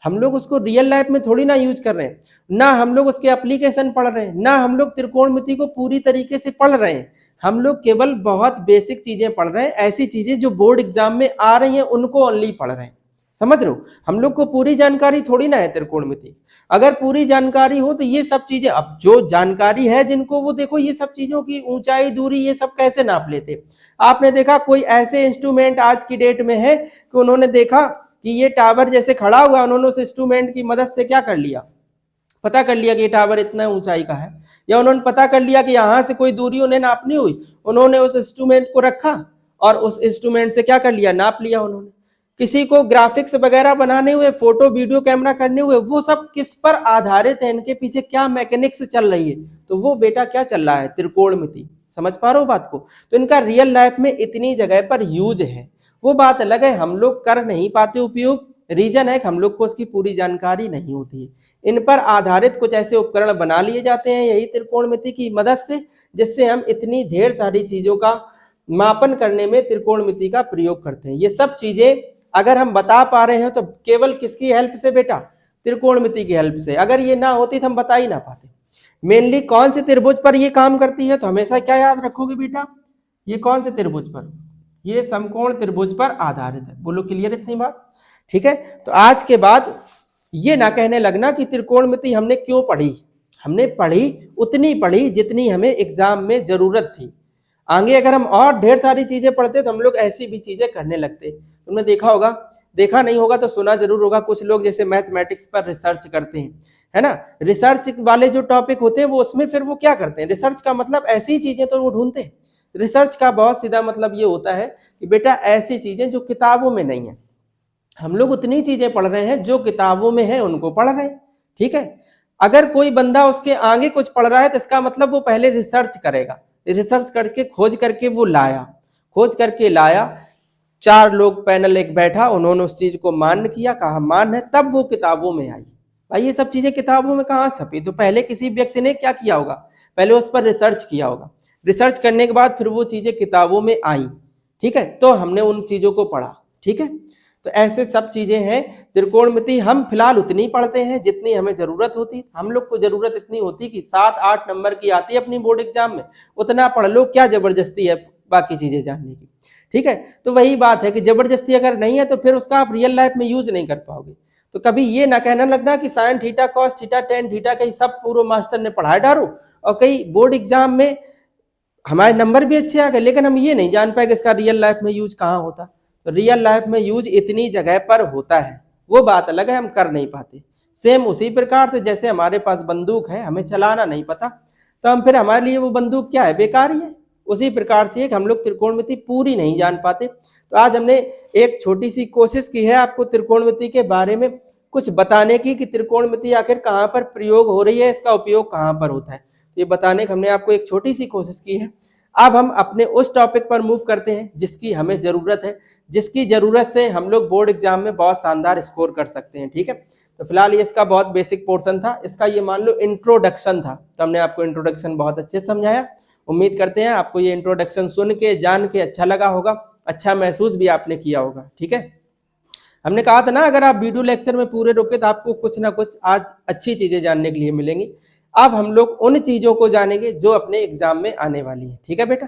हम लोग उसको रियल लाइफ में थोड़ी ना यूज कर रहे हैं, ना हम लोग उसके एप्लीकेशन पढ़ रहे हैं, ना हम लोग त्रिकोणमिति को पूरी तरीके से पढ़ रहे हैं, हम लोग केवल बहुत बेसिक चीजें पढ़ रहे हैं, ऐसी चीजें जो बोर्ड एग्जाम में आ रही हैं उनको ओनली पढ़ रहे हैं, समझ रहे हो। हम लोग को पूरी जानकारी थोड़ी ना है त्रिकोणमिति, अगर पूरी जानकारी हो तो ये सब चीजें, अब जो जानकारी है जिनको, वो देखो ये सब चीजों की ऊंचाई दूरी ये सब कैसे नाप लेते। आपने देखा कोई ऐसे इंस्ट्रूमेंट आज की डेट में है कि उन्होंने देखा कि ये टावर जैसे खड़ा हुआ, उन्होंने उस इंस्ट्रूमेंट की मदद से क्या कर लिया, पता कर लिया कि ये टावर इतना ऊंचाई का है, या उन्होंने पता कर लिया कि यहां से कोई दूरी उन्हें नापनी हुई, उन्होंने उस इंस्ट्रूमेंट को रखा और उस इंस्ट्रूमेंट से क्या कर लिया, नाप लिया उन्होंने। किसी को ग्राफिक्स वगैरह बनाने हुए, फोटो वीडियो कैमरा करने हुए, वो सब किस पर आधारित है, इनके पीछे क्या मैकेनिक्स चल रही है, तो वो बेटा क्या चल रहा है, त्रिकोणमिति। समझ पा रहे हो बात को। तो इनका रियल लाइफ में इतनी जगह पर यूज है, वो बात अलग है, हम लोग कर नहीं पाते उपयोग, रीजन है कि हम लोग को उसकी पूरी जानकारी नहीं होती है। इन पर आधारित कुछ ऐसे उपकरण बना लिए जाते हैं यही त्रिकोणमिति की मदद से, जिससे हम इतनी ढेर सारी चीजों का मापन करने में त्रिकोणमिति का प्रयोग करते हैं। ये सब चीजें अगर हम बता पा रहे हैं तो केवल किसकी हेल्प से बेटा, त्रिकोणमिति की हेल्प से। अगर ये ना होती तो हम बता ही ना पाते। मेनली कौन से त्रिभुज पर ये काम करती है, तो हमेशा क्या याद रखोगे बेटा, ये कौन से त्रिभुज पर, ये समकोण त्रिभुज पर आधारित है। बोलो क्लियर इतनी बात, ठीक है। तो आज के बाद ये ना कहने लगना कि त्रिकोणमिति हमने क्यों पढ़ी, हमने पढ़ी उतनी पढ़ी जितनी हमें एग्जाम में जरूरत थी। आगे अगर हम और ढेर सारी चीजें पढ़ते तो हम लोग ऐसी भी चीजें करने लगते। तुमने देखा होगा, देखा नहीं होगा तो सुना जरूर होगा, कुछ लोग जैसे मैथमेटिक्स पर रिसर्च करते हैं, है ना, रिसर्च वाले जो टॉपिक होते हैं वो उसमें फिर वो क्या करते हैं, रिसर्च का मतलब ऐसी चीजें तो वो ढूंढते हैं। रिसर्च का बहुत सीधा मतलब ये होता है कि बेटा ऐसी चीजें जो किताबों में नहीं है, हम लोग उतनी चीजें पढ़ रहे हैं जो किताबों में है उनको पढ़ रहे हैं, ठीक है। अगर कोई बंदा उसके आगे कुछ पढ़ रहा है तो इसका मतलब वो पहले रिसर्च करेगा, रिसर्च करके खोज करके वो लाया, खोज करके लाया, 4 लोग पैनल एक बैठा, उन्होंने उस चीज को मान्य किया, कहा मान है, तब वो किताबों में आई। भाई ये सब चीजें किताबों में कहाँ छपी, तो पहले किसी व्यक्ति ने क्या किया होगा, पहले उस पर रिसर्च किया होगा, रिसर्च करने के बाद फिर वो चीजें किताबों में आई, ठीक है, तो हमने उन चीजों को पढ़ा, ठीक है। तो ऐसे सब चीजें हैं। त्रिकोणमिति हम फिलहाल उतनी पढ़ते हैं जितनी हमें जरूरत होती। हम लोग को जरूरत इतनी होती कि 7-8 नंबर की आती है अपनी बोर्ड एग्जाम में, उतना पढ़ लो, क्या जबरदस्ती है बाकी चीजें जानने की, ठीक है। तो वही बात है कि जबरदस्ती अगर नहीं है तो फिर उसका आप रियल लाइफ में यूज नहीं कर पाओगे। तो कभी ये ना कहना लगना कि sine theta cos theta tan theta कहीं सब पूर्व मास्टर ने पढ़ाए डालो और कई बोर्ड एग्जाम में हमारे नंबर भी अच्छे आ गए, लेकिन हम ये नहीं जान पाए कि इसका रियल लाइफ में यूज कहाँ होता। तो रियल लाइफ में यूज इतनी जगह पर होता है, वो बात अलग है, हम कर नहीं पाते। सेम उसी प्रकार से जैसे हमारे पास बंदूक है, हमें चलाना नहीं पता, तो हम फिर हमारे लिए वो बंदूक क्या है, बेकार ही है। उसी प्रकार से हम लोग त्रिकोणमिति पूरी नहीं जान पाते। तो आज हमने एक छोटी सी कोशिश की है आपको त्रिकोणमिति के बारे में कुछ बताने की कि त्रिकोणमिति आखिर कहाँ पर प्रयोग हो रही है, इसका उपयोग कहाँ पर होता है, ये बताने की हमने आपको एक छोटी सी कोशिश की है। अब हम अपने उस टॉपिक पर मूव करते हैं जिसकी हमें जरूरत है, जिसकी जरूरत से हम लोग बोर्ड एग्जाम में बहुत शानदार स्कोर कर सकते हैं। ठीक है, तो फिलहाल ये इसका बहुत बेसिक पोर्शन था, इसका ये मान लो इंट्रोडक्शन था। तो हमने आपको इंट्रोडक्शन बहुत अच्छे से समझाया। उम्मीद करते हैं आपको ये इंट्रोडक्शन सुन के जान के अच्छा लगा होगा, अच्छा महसूस भी आपने किया होगा। ठीक है, हमने कहा था ना अगर आप वीडियो लेक्चर में पूरे रुके तो आपको कुछ ना कुछ आज अच्छी चीजें जानने के लिए मिलेंगी। अब हम लोग उन चीजों को जानेंगे जो अपने एग्जाम में आने वाली है। ठीक है बेटा,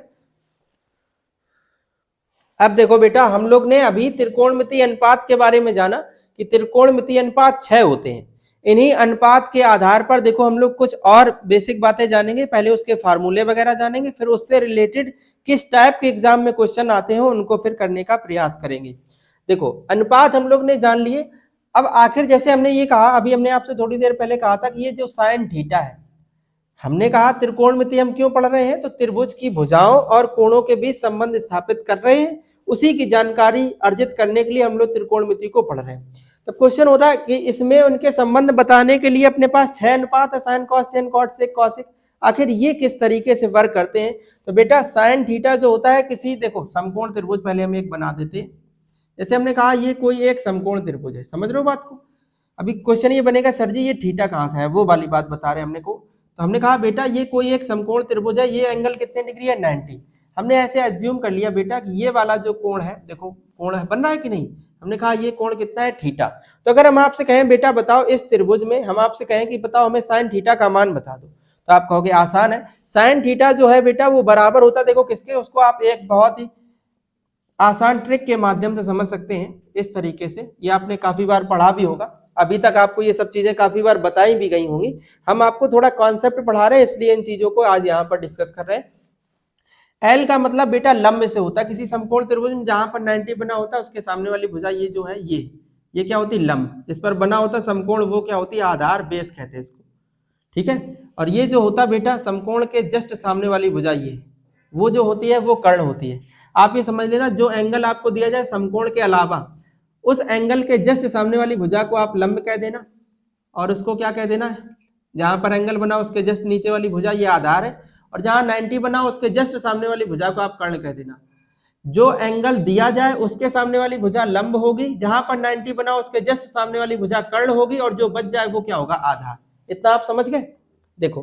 अब देखो बेटा, हम लोग ने अभी त्रिकोणमितीय अनुपात के बारे में जाना कि त्रिकोणमितीय अनुपात 6 होते हैं। इन्हीं अनुपात के आधार पर देखो हम लोग कुछ और बेसिक बातें जानेंगे, पहले उसके फार्मूले वगैरह जानेंगे, फिर उससे रिलेटेड किस टाइप के एग्जाम में क्वेश्चन आते हैं उनको फिर करने का प्रयास करेंगे। देखो अनुपात हम लोग ने जान लिए। अब आखिर जैसे हमने ये कहा, अभी हमने आपसे थोड़ी देर पहले कहा था कि ये जो साइन थीटा है, हमने कहा त्रिकोणमिति हम क्यों पढ़ रहे हैं, तो त्रिभुज की भुजाओं और कोणों के बीच संबंध स्थापित कर रहे हैं, उसी की जानकारी अर्जित करने के लिए हम लोग त्रिकोणमिति को पढ़ रहे हैं। तो क्वेश्चन हो रहा है कि इसमें उनके संबंध बताने के लिए अपने पास 6 अनुपात है, sine cos tan cot sec cosec. आखिर ये किस तरीके से वर्क करते हैं, तो बेटा साइन थीटा जो होता है किसी, देखो समकोण त्रिभुज पहले हम एक बना देते हैं। जैसे हमने कहा ये कोई एक समकोण त्रिभुज है, समझ रहे हो बात को। अभी क्वेश्चन ये बनेगा सर जी ये थीटा कहाँ से है, वो वाली बात बता रहे हैं हमने को। तो हमने कहा बेटा ये कोई एक समकोण त्रिभुज है, ये एंगल कितने डिग्री है, 90। हमने ऐसे एज्यूम कर लिया बेटा कि ये वाला जो कोण है, देखो कोण है बन रहा है कि नहीं, हमने कहा ये कोण कितना है, थीटा। तो अगर हम आपसे कहें बेटा बताओ इस त्रिभुज में, हम आपसे कहें कि बताओ हमें साइन थीटा का मान बता दो, तो आप कहोगे आसान है, साइन थीटा जो है बेटा वो बराबर होता है, देखो किसके, उसको आप एक बहुत ही आसान ट्रिक के माध्यम से समझ सकते हैं इस तरीके से। ये आपने काफी बार पढ़ा भी होगा, अभी तक आपको ये सब चीजें काफी बार बताई भी गई होंगी। हम आपको थोड़ा कॉन्सेप्ट पढ़ा रहे हैं इसलिए इन चीजों को आज यहाँ पर डिस्कस कर रहे हैं। एल का मतलब बेटा लंब से होता है, किसी समकोण त्रिभुज में जहां पर 90 बना होता है उसके सामने वाली भुजा ये जो है ये क्या होती है, लंब। इस पर बना होता समकोण वो क्या होती है, आधार, बेस कहते हैं इसको। ठीक है, और ये जो होता बेटा समकोण के जस्ट सामने वाली भुजा ये वो जो होती है वो कर्ण होती है। आप ये समझ लेना जो एंगल आपको दिया जाए समकोण के अलावा, उस एंगल के जस्ट सामने वाली भुजा को आप लंब कह देना, और उसको क्या कह देना, जहां पर एंगल बना उसके जस्ट नीचे वाली भुजा ये आधार है, और जहां 90 बना उसके जस्ट सामने वाली भुजा को आप कर्ण कह देना। जो एंगल दिया जाए उसके सामने वाली भुजा लंब होगी, जहां पर 90 बना उसके जस्ट सामने वाली भुजा कर्ण होगी, और जो बच जाए वो क्या होगा, आधार। इतना आप समझ गए। देखो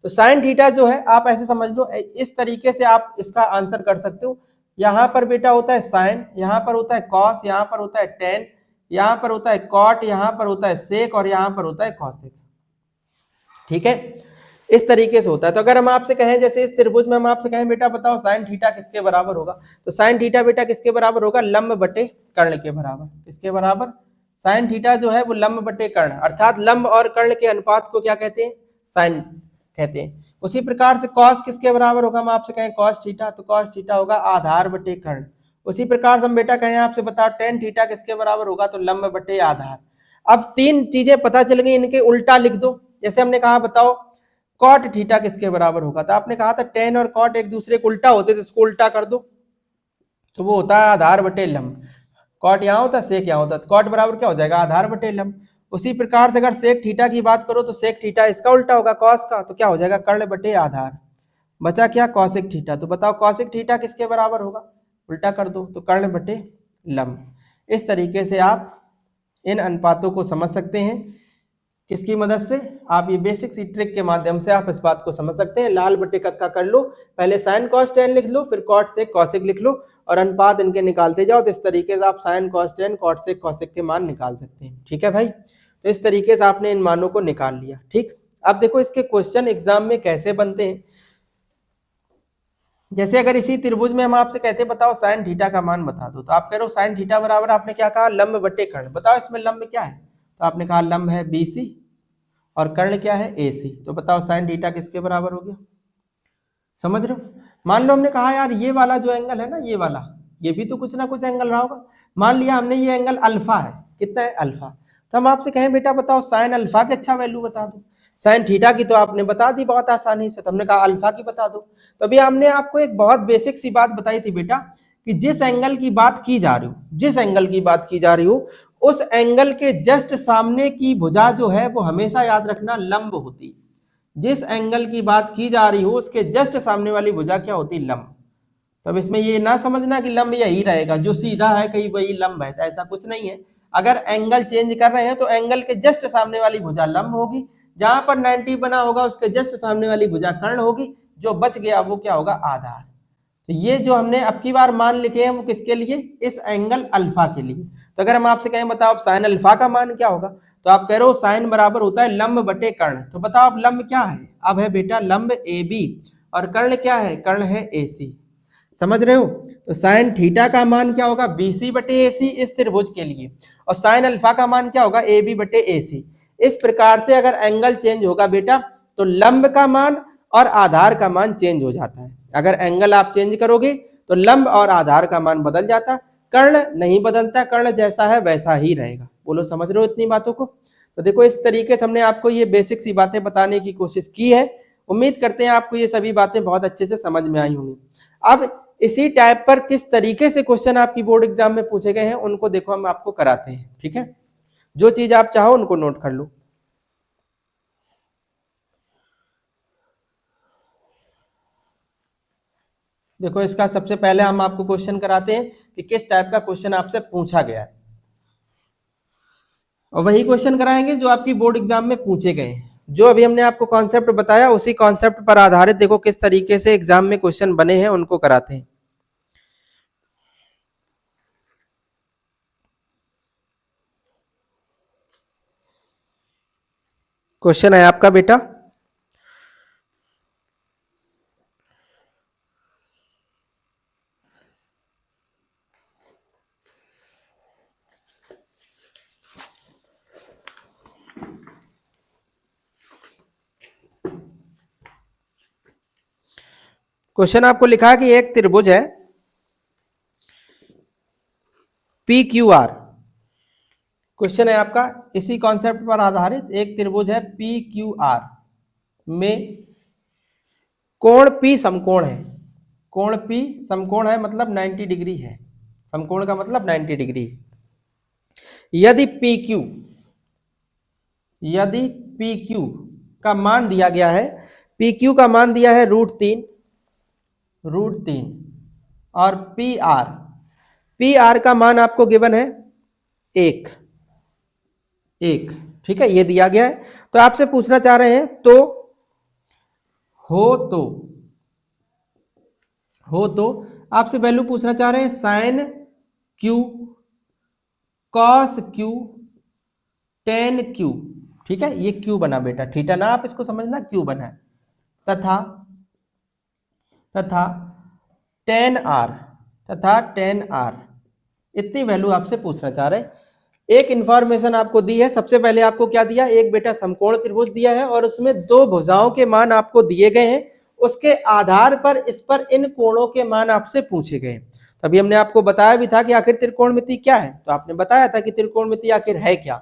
तो साइन थीटा जो है आप ऐसे समझ लो, इस तरीके से आप इसका आंसर कर सकते हो। यहाँ पर बेटा होता है साइन, यहाँ पर होता है कॉस, यहाँ पर होता है टेन, यहाँ पर होता है कॉट, यहाँ पर होता है सेक, और यहाँ पर होता है कॉसेक। ठीक है, इस तरीके से होता है। तो अगर हम आपसे कहें जैसे इस त्रिभुज में हम आपसे कहें बेटा बताओ साइन थीटा किसके बराबर होगा, तो साइन थीटा बेटा किसके बराबर होगा, लंब बटे कर्ण के बराबर। किसके बराबर, साइन थीटा जो है वो लंब बटे कर्ण, अर्थात लंब और कर्ण के अनुपात को क्या कहते हैं, साइन कहते हैं। उसी प्रकार से कॉस किसके बराबर होगा, हम आपसे कहें कॉस थीटा, तो कॉस थीटा होगा आधार बटे कर्ण। उसी प्रकार से हम बेटा कहें आपसे बताओ टेन थीटा किसके बराबर होगा, तो लंब बटे आधार। अब तीन चीजें पता चल गई, इनके उल्टा लिख दो। जैसे हमने कहा बताओ कॉट थीटा किसके बराबर होगा, तो आपने कहा था टेन और कॉट एक दूसरे को उल्टा होते थे, इसको उल्टा कर दो तो वो होता है आधार बटे लंब। कॉट यहाँ होता है, सेक यहाँ होता है, तो कॉट बराबर क्या हो जाएगा, आधार बटे लंब। उसी प्रकार से अगर सेक थीटा की बात करो तो सेक थीटा इसका उल्टा होगा कॉस का, तो क्या हो जाएगा, कर्ण बटे आधार। बचा क्या, कॉसेक थीटा। तो बताओ कॉसेक थीटा किसके बराबर होगा, उल्टा कर दो तो कर्ण बटे लंब। इस तरीके से आप इन अनुपातों को समझ सकते हैं। किसकी मदद से, आप ये बेसिक सी ट्रिक के माध्यम से आप इस बात को समझ सकते हैं। लाल बटे कक्का कर लो, पहले साइन कॉस टेन लिख लो, फिर कॉट सेक कॉसेक लिख लो, और अनुपात इनके निकालते जाओ। तो इस तरीके से आप sine cos tan cot sec cosec के मान निकाल सकते हैं। ठीक है भाई, तो इस तरीके से आपने इन मानों को निकाल लिया। ठीक, अब देखो इसके क्वेश्चन एग्जाम में कैसे बनते हैं। जैसे अगर इसी त्रिभुज में हम आपसे कहते बताओ साइन थीटा का मान बता दो, तो आप कह रहे हो साइन थीटा बराबर, आपने क्या कहा, लंब बटे कर्ण। बताओ इसमें लंब क्या है, तो आपने कहा लंब है BC और कर्ण क्या है AC। तो बताओ साइन थीटा किसके बराबर हो गया, समझ रहे हो। मान लो हमने कहा यार ये वाला जो एंगल है ना, ये वाला, ये भी तो कुछ ना कुछ एंगल रहा होगा। मान लिया हमने ये एंगल अल्फा है, कितना है, अल्फा। तो हम आपसे कहें बेटा बताओ साइन अल्फा के अच्छा वैल्यू बता दो, साइन थीटा की तो आपने बता दी बहुत आसानी से, तो हमने कहा अल्फा की बता दो। तो अभी हमने आपको एक बहुत बेसिक सी बात बताई थी बेटा कि जिस एंगल की बात की जा रही हो, जिस एंगल की बात की जा रही हो, उस एंगल के जस्ट सामने की भुजा जो है वो हमेशा याद रखना लंब होती। जिस एंगल की बात की जा रही हो उसके जस्ट सामने वाली भुजा क्या होती? लंब। तो अब इसमें ये ना समझना कि लंब यही रहेगा, जो सीधा है कहीं वही लंब है, तो ऐसा कुछ नहीं है। अगर एंगल चेंज कर रहे हैं तो एंगल के जस्ट सामने वाली भुजा लंब होगी, जहां पर 90 बना होगा उसके जस्ट सामने वाली भुजा कर्ण होगी, जो बच गया वो क्या होगा? आधार। तो ये जो हमने अब की बार मान लिखे हैं वो किसके लिए? इस एंगल अल्फा के लिए। तो अगर हम आपसे कहें बताओ साइन अल्फा का मान क्या होगा, तो आप कह रहे हो साइन बराबर होता है लंब बटे कर्ण। तो बताओ अब लंब क्या है? अब है बेटा लंब ए बी, और कर्ण क्या है? कर्ण है ए सी। समझ रहे हो? तो साइन थीटा का मान क्या होगा? बी सी बटे ए सी इस त्रिभुज के लिए, और साइन अल्फा का मान क्या होगा? ए बी बटे ए सी। इस प्रकार से अगर एंगल चेंज होगा बेटा तो लंब का मान और आधार का मान चेंज हो जाता है। अगर एंगल आप चेंज करोगे तो लंब और आधार का मान बदल जाता, कर्ण नहीं बदलता, कर्ण जैसा है वैसा ही रहेगा। बोलो समझ रहे हो इतनी बातों को? तो देखो इस तरीके से हमने आपको ये बेसिक सी बातें बताने की कोशिश की है। उम्मीद करते हैं आपको ये सभी बातें बहुत अच्छे से समझ में आई होंगी। अब इसी टाइप पर किस तरीके से क्वेश्चन आपकी बोर्ड एग्जाम में पूछे गए हैं उनको देखो हम आपको कराते हैं, ठीक है? जो चीज आप चाहो उनको नोट कर लो। देखो इसका सबसे पहले हम आपको क्वेश्चन कराते हैं कि किस टाइप का क्वेश्चन आपसे पूछा गया है, और वही क्वेश्चन कराएंगे जो आपकी बोर्ड एग्जाम में पूछे गए हैं। जो अभी हमने आपको कॉन्सेप्ट बताया उसी कॉन्सेप्ट पर आधारित देखो किस तरीके से एग्जाम में क्वेश्चन बने हैं उनको कराते हैं। क्वेश्चन है आपका बेटा, क्वेश्चन आपको लिखा है कि एक त्रिभुज है पी क्यू आर। क्वेश्चन है आपका इसी कॉन्सेप्ट पर आधारित, एक त्रिभुज है पी क्यू आर में कोण P समकोण है। कोण P समकोण है मतलब 90 डिग्री है। समकोण का मतलब 90 डिग्री है। यदि PQ का मान दिया गया है, PQ का मान दिया है √3 और PR का मान आपको गिवन है 1, ठीक है, ये दिया गया है। तो आपसे पूछना चाह रहे हैं तो आपसे वैल्यू पूछना चाह रहे हैं sine Q, cos Q, tan Q, ठीक है, ये Q बना बेटा, थीटा ना आप इसको समझना, Q बना है, तथा टेन आर इतनी वैल्यू आपसे पूछना चाह रहे हैं। एक इंफॉर्मेशन आपको दी है, सबसे पहले आपको क्या दिया? एक बेटा समकोण त्रिभुज दिया है और उसमें दो भुजाओं के मान आपको दिए गए हैं, उसके आधार पर इस पर इन कोणों के मान आपसे पूछे गए। तभी हमने आपको बताया भी था कि आखिर त्रिकोणमिति क्या है, तो आपने बताया था कि त्रिकोणमिति आखिर है क्या।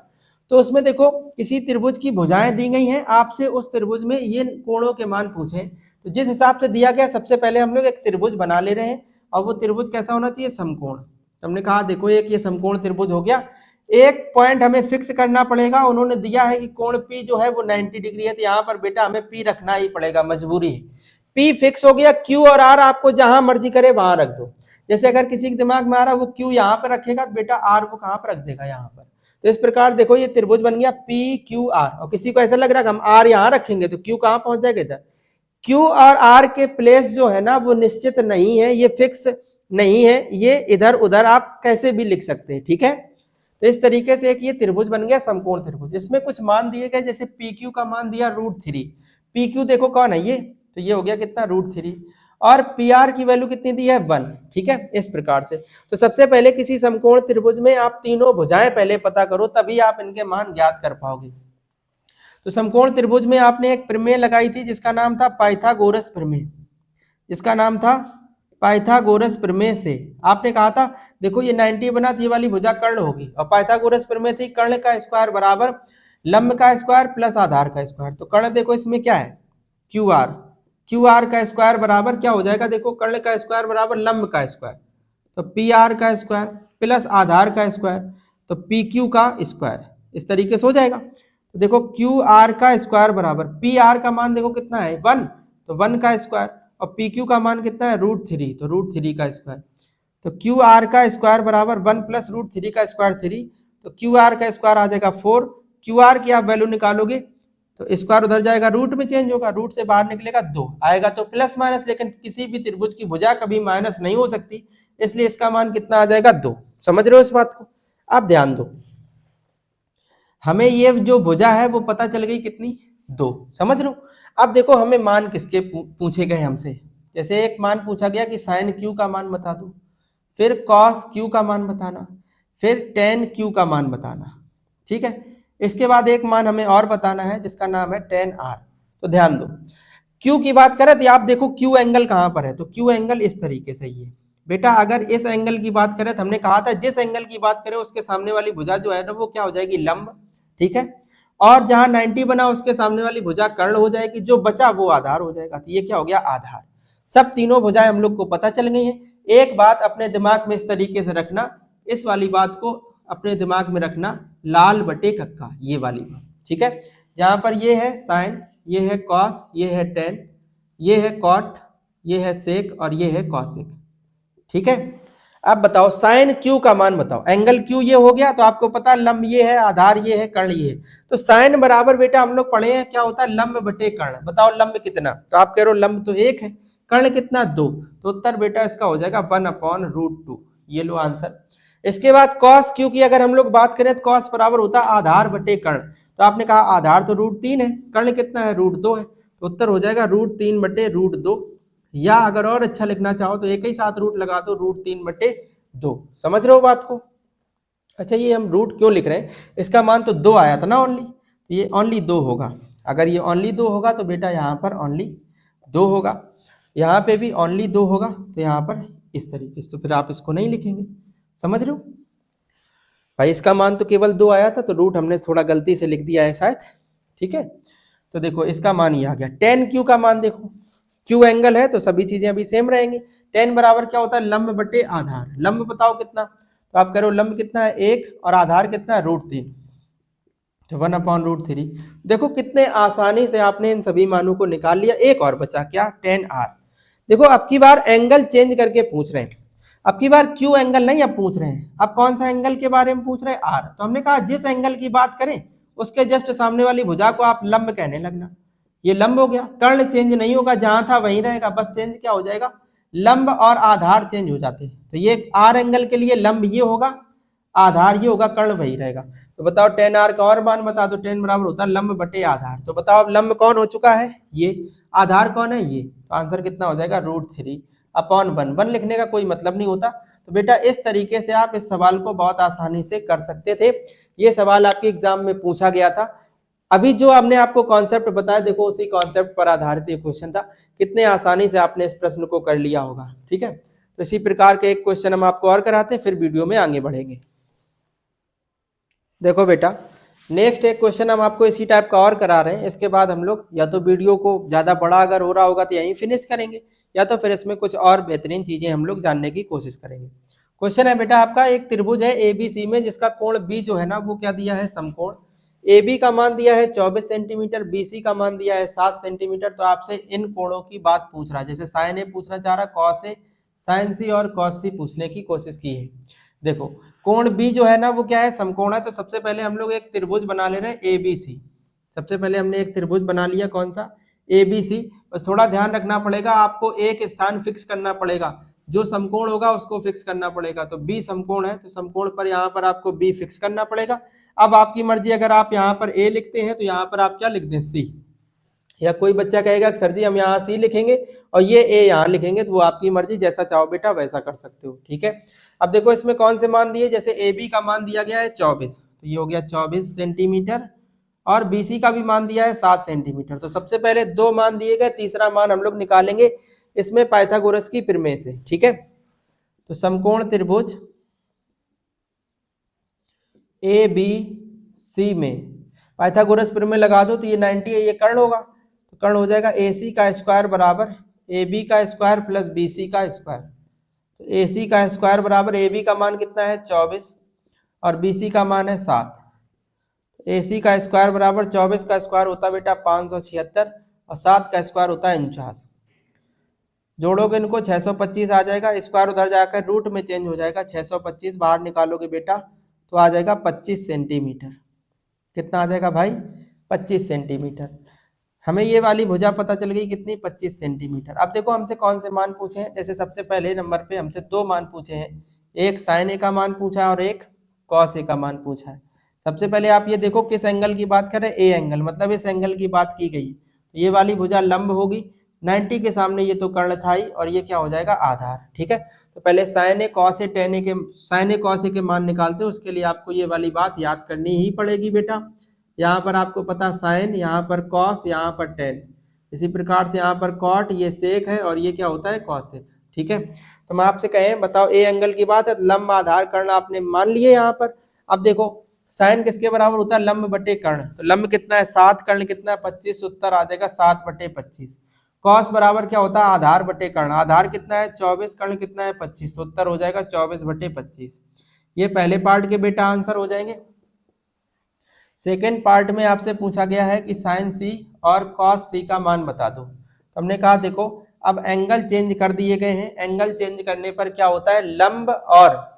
तो उसमें देखो किसी त्रिभुज की भुजाएं दी गई हैं, आपसे उस त्रिभुज में ये कोणों के मान पूछे, तो जिस हिसाब से दिया गया सबसे पहले हम लोग एक त्रिभुज बना ले रहे हैं, और वो त्रिभुज कैसा होना चाहिए? समकोण। हमने कहा देखो एक ये समकोण त्रिभुज हो गया, एक पॉइंट हमें फिक्स करना पड़ेगा। उन्होंने दिया है कि कोण P जो है वो 90 डिग्री है, तो यहाँ पर बेटा हमें P रखना ही पड़ेगा, मजबूरी है। P फिक्स हो गया, Q और R आपको जहां मर्जी करे वहां रख दो। जैसे अगर किसी के दिमाग में आ रहा है वो Q यहाँ पर रखेगा तो बेटा R वो कहां पर रख देगा? यहाँ पर। तो इस प्रकार देखो ये त्रिभुज बन गया PQR, और किसी को ऐसा लग रहा है कि हम R यहाँ रखेंगे तो Q कहां पहुंच जाएगा? इधर। Q और R के प्लेस जो है ना वो निश्चित नहीं है, ये फिक्स नहीं है, ये इधर उधर आप कैसे भी लिख सकते हैं, ठीक है। तो इस तरीके से एक ये त्रिभुज बन गया समकोण त्रिभुज। इसमें कुछ मान दिए गए, जैसे PQ का मान दिया √3। PQ देखो कौन है ये, तो ये हो गया कितना? √3, और PR की वैल्यू कितनी दी है? 1, ठीक है, इस प्रकार से। तो सबसे पहले किसी समकोण त्रिभुज में आप तीनों भुजाएं पहले पता करो, तभी आप इनके मान ज्ञात कर पाओगे। तो समकोण त्रिभुज में आपने एक प्रमेय लगाई थी जिसका नाम था पाइथागोरस प्रमेय, जिसका नाम था पाइथागोरस प्रमेय से आपने कहा था देखो ये 90 बना, ये वाली भुजा कर्ण होगी, और पाइथागोरस प्रमेय थी कर्ण का स्क्वायर बराबर लंब का स्क्वायर प्लस आधार का स्क्वायर, तो कर्ण देखो इसमें क्या है, क्यू आर, क्यू आर का स्क्वायर बराबर क्या हो जाएगा, देखो कर्ण का स्क्वायर बराबर लंब का स्क्वायर, तो पी आर का स्क्वायर प्लस आधार का स्क्वायर, तो पी क्यू का स्क्वायर, इस तरीके से हो जाएगा। तो देखो क्यू आर का स्क्वायर बराबर पी आर का मान देखो कितना है 1, तो 1 का स्क्वायर, और पी क्यू का मान कितना है √3, तो √3 का स्क्वायर, तो क्यू आर का स्क्वायर बराबर 1 प्लस √3 का स्क्वायर 3, तो क्यू आर का स्क्वायर आ जाएगा 4, क्यू आर की आप वैल्यू निकालोगे तो स्क्वायर उधर जाएगा, रूट में चेंज होगा, रूट से बाहर निकलेगा 2 आएगा, तो प्लस माइनस, लेकिन किसी भी त्रिभुज की भुजा कभी माइनस नहीं हो सकती, इसलिए इसका मान कितना आ जाएगा 2। समझ रहे हो इस बात को? आप ध्यान दो, हमें ये जो भुजा है वो पता चल गई कितनी, 2। समझ रहे हो? अब देखो हमें मान किसके पूछे गए हमसे, जैसे एक मान पूछा गया कि साइन क्यू का मान बता दो, फिर कॉस क्यू का मान बताना, फिर टेन क्यू का मान बताना, ठीक है। इसके बाद एक मान हमें और बताना है जिसका नाम है टेन आर। तो ध्यान दो, क्यू की बात करें तो आप देखो क्यू एंगल कहां पर है, तो क्यू एंगल इस तरीके से ही है बेटा। अगर इस एंगल की बात करें तो हमने कहा था जिस एंगल की बात करें उसके सामने वाली भुजा जो है ना वो क्या हो जाएगी, लंब, ठीक है। और जहां 90 बना उसके सामने वाली भुजा कर्ण हो जाएगी, जो बचा वो आधार हो जाएगा, तो ये क्या हो गया, आधार। सब तीनों भुजाएं हम लोग को पता चल गई हैं। एक बात अपने दिमाग में इस तरीके से रखना, इस वाली बात को अपने दिमाग में रखना, लाल बटे कक्का, ये वाली बात, ठीक है। जहां पर ये है साइन, ये है कॉस, ये है टेन, ये है कॉट, ये है सेक और ये है कॉसेक, ठीक है। अब बताओ साइन क्यू का मान बताओ, एंगल क्यू ये हो गया, तो आपको पता लंब ये है, आधार ये है, कर्ण ये है, तो साइन बराबर बेटा हम लोग पढ़े हैं क्या होता है, लंब बटे कर्ण। बताओ लंब कितना, तो आप कह रहे हो लंब तो 1 है, कर्ण कितना 2, तो उत्तर बेटा इसका हो जाएगा 1/√2, ये लो आंसर। इसके बाद कॉस क्यू की अगर हम लोग बात करें तो कॉस बराबर होता है आधार बटे कर्ण, तो आपने कहा आधार तो √3 है, कर्ण कितना है √2 है, तो उत्तर हो जाएगा √3/√2, या अगर और अच्छा लिखना चाहो तो एक ही साथ रूट लगा दो, √3/2। समझ रहे हो बात को? अच्छा ये हम रूट क्यों लिख रहे हैं, इसका मान तो 2 आया था ना ओनली, तो ये ओनली 2 होगा। अगर ये ओनली 2 होगा तो बेटा यहाँ पर ओनली 2 होगा, यहाँ पे भी ओनली 2 होगा, तो यहाँ पर इस तरीके से, तो फिर आप इसको नहीं लिखेंगे। समझ रहे हो भाई? इसका मान तो केवल 2 आया था, तो रूट हमने थोड़ा गलती से लिख दिया है शायद, ठीक है। तो देखो इसका मान ये आ गया। टेन क्यू का मान देखो, क्यू एंगल है तो सभी चीजें अभी सेम रहेंगी। टेन बराबर क्या होता है, लंब बटे आधार। लंब बताओ कितना, तो आप कह रहे हो लंब कितना है 1 और आधार कितना है √3, तो 1/√3। देखो कितने आसानी से आपने इन सभी मानों को निकाल लिया। एक और बचा क्या, टेन आर। देखो अब की बार एंगल चेंज करके पूछ रहे हैं, अब की बार क्यू एंगल नहीं अब पूछ रहे हैं, अब कौन सा एंगल के बारे में पूछ रहे हैं, आर। तो हमने कहा जिस एंगल की बात करें उसके जस्ट सामने वाली भुजा को आप लंब कहने लगना, ये लंब हो गया। कर्ण चेंज नहीं होगा, जहां था वहीं रहेगा, बस चेंज क्या हो जाएगा, लंब और आधार चेंज हो जाते हैं। तो ये आर एंगल के लिए लंब ये होगा, आधार ये होगा, कर्ण वही रहेगा। तो बताओ टेन आर का और मान बता दो। टेन बराबर होता है लंब बटे आधार। तो बताओ अब लंब कौन हो चुका है, ये। आधार कौन है, ये। तो आंसर कितना हो जाएगा, √3/1। 1 लिखने का कोई मतलब नहीं होता। तो बेटा इस तरीके से आप इस सवाल को बहुत आसानी से कर सकते थे। ये सवाल आपके एग्जाम में पूछा गया था। अभी जो हमने आपको कॉन्सेप्ट बताया, देखो उसी कॉन्सेप्ट पर आधारित ये क्वेश्चन था। कितने आसानी से आपने इस प्रश्न को कर लिया होगा, ठीक है। तो इसी प्रकार के एक क्वेश्चन हम आपको और कराते हैं, फिर वीडियो में आगे बढ़ेंगे। देखो बेटा नेक्स्ट एक क्वेश्चन हम आपको इसी टाइप का और करा रहे हैं। इसके बाद हम लोग या तो वीडियो को ज़्यादा बड़ा अगर हो रहा होगा तो यहीं फिनिश करेंगे, या तो फिर इसमें कुछ और बेहतरीन चीज़ें हम लोग जानने की कोशिश करेंगे। क्वेश्चन है बेटा आपका, एक त्रिभुज है ABC में जिसका कोण B जो है ना वो क्या दिया है, समकोण। AB का मान दिया है 24 सेंटीमीटर, BC का मान दिया है 7 सेंटीमीटर। तो आपसे इन कोणों की बात पूछ रहा है, जैसे साइन A पूछना चाह रहा, कॉस A, साइन C और कॉस C पूछने की कोशिश की है। देखो कोण B जो है ना वो क्या है, समकोण है। तो सबसे पहले हम लोग एक त्रिभुज बना ले रहे हैं ABC। सबसे पहले हमने एक त्रिभुज बना लिया, कौन सा, ABC। बस थोड़ा ध्यान रखना पड़ेगा, आपको एक स्थान फिक्स करना पड़ेगा, जो समकोण होगा उसको फिक्स करना पड़ेगा। तो B समकोण है, तो समकोण पर यहाँ पर आपको B फिक्स करना पड़ेगा। अब आपकी मर्जी, अगर आप यहाँ पर A लिखते हैं तो यहाँ पर आप क्या लिख दें, C। या कोई बच्चा कहेगा कि सर जी हम यहाँ C लिखेंगे और ये A यहाँ लिखेंगे, तो वो आपकी मर्जी, जैसा चाहो बेटा वैसा कर सकते हो, ठीक है। अब देखो इसमें कौन से मान दिए, जैसे AB का मान दिया गया है 24, तो ये हो गया 24 सेंटीमीटर, और BC का भी मान दिया है 7 सेंटीमीटर। तो सबसे पहले 2 मान दिए गए, तीसरा मान हम लोग निकालेंगे इसमें पाइथागोरस की प्रमेय से, ठीक है। तो समकोण त्रिभुज ABC में पाइथागोरस प्रमेय लगा दो तो ये 90 है, ये कर्ण होगा, तो कर्ण हो जाएगा AC का स्क्वायर बराबर AB का स्क्वायर प्लस BC का स्क्वायर। तो AC का स्क्वायर बराबर AB का मान कितना है 24 और BC का मान है 7। AC का स्क्वायर बराबर 24 का स्क्वायर होता है बेटा 576 और 7 का स्क्वायर होता है 49। जोड़ोगे इनको 625 आ जाएगा, स्क्वायर उधर जाकर रूट में चेंज हो जाएगा, 625 बाहर निकालोगे बेटा तो आ जाएगा 25 सेंटीमीटर। कितना आ जाएगा भाई 25 सेंटीमीटर। हमें ये वाली भुजा पता चल गई कितनी 25 सेंटीमीटर। अब देखो हमसे कौन से मान पूछे हैं, जैसे सबसे पहले नंबर पे हमसे 2 मान पूछे हैं, एक साइन ए का मान पूछा है और एक कॉस ए का मान पूछा है। सबसे पहले आप ये देखो किस एंगल की बात करें, ए एंगल, मतलब इस एंगल की बात की गई। ये वाली भुजा लंब होगी, 90 के सामने ये तो कर्ण था ही और ये क्या हो जाएगा आधार। ठीक है, तो पहले sign A cos A ten ए के साइन ए कॉस ए के मान निकालते हैं, उसके लिए आपको ये वाली बात याद करनी ही पड़ेगी बेटा। यहाँ पर आपको पता साइन, यहाँ पर कॉस, यहाँ पर टेन, इसी प्रकार से यहाँ पर कॉट, ये सेक है और ये क्या होता है कॉसेक। ठीक है, तो मैं आपसे कहें बताओ ए एंगल की बात है, लंब आधार कर्ण आपने मान लिए यहाँ पर। अब देखो साइन किसके बराबर होता है लंब बटे कर्ण, तो लंब कितना है 7, कर्ण कितना है 25, उत्तर आ जाएगा 7 बटे 25। कॉस बराबर क्या होता है आधार बटे कर्ण, आधार कितना है 24, कर्ण कितना है 25, तो उत्तर हो जाएगा 24 बटे 25। ये पहले पार्ट के बेटा आंसर हो जाएंगे। सेकेंड पार्ट में आपसे पूछा गया है कि साइन सी और कॉस सी का मान बता दो। तो हमने कहा देखो अब एंगल चेंज कर दिए गए हैं, एंगल चेंज करने पर क्या होता है लंब और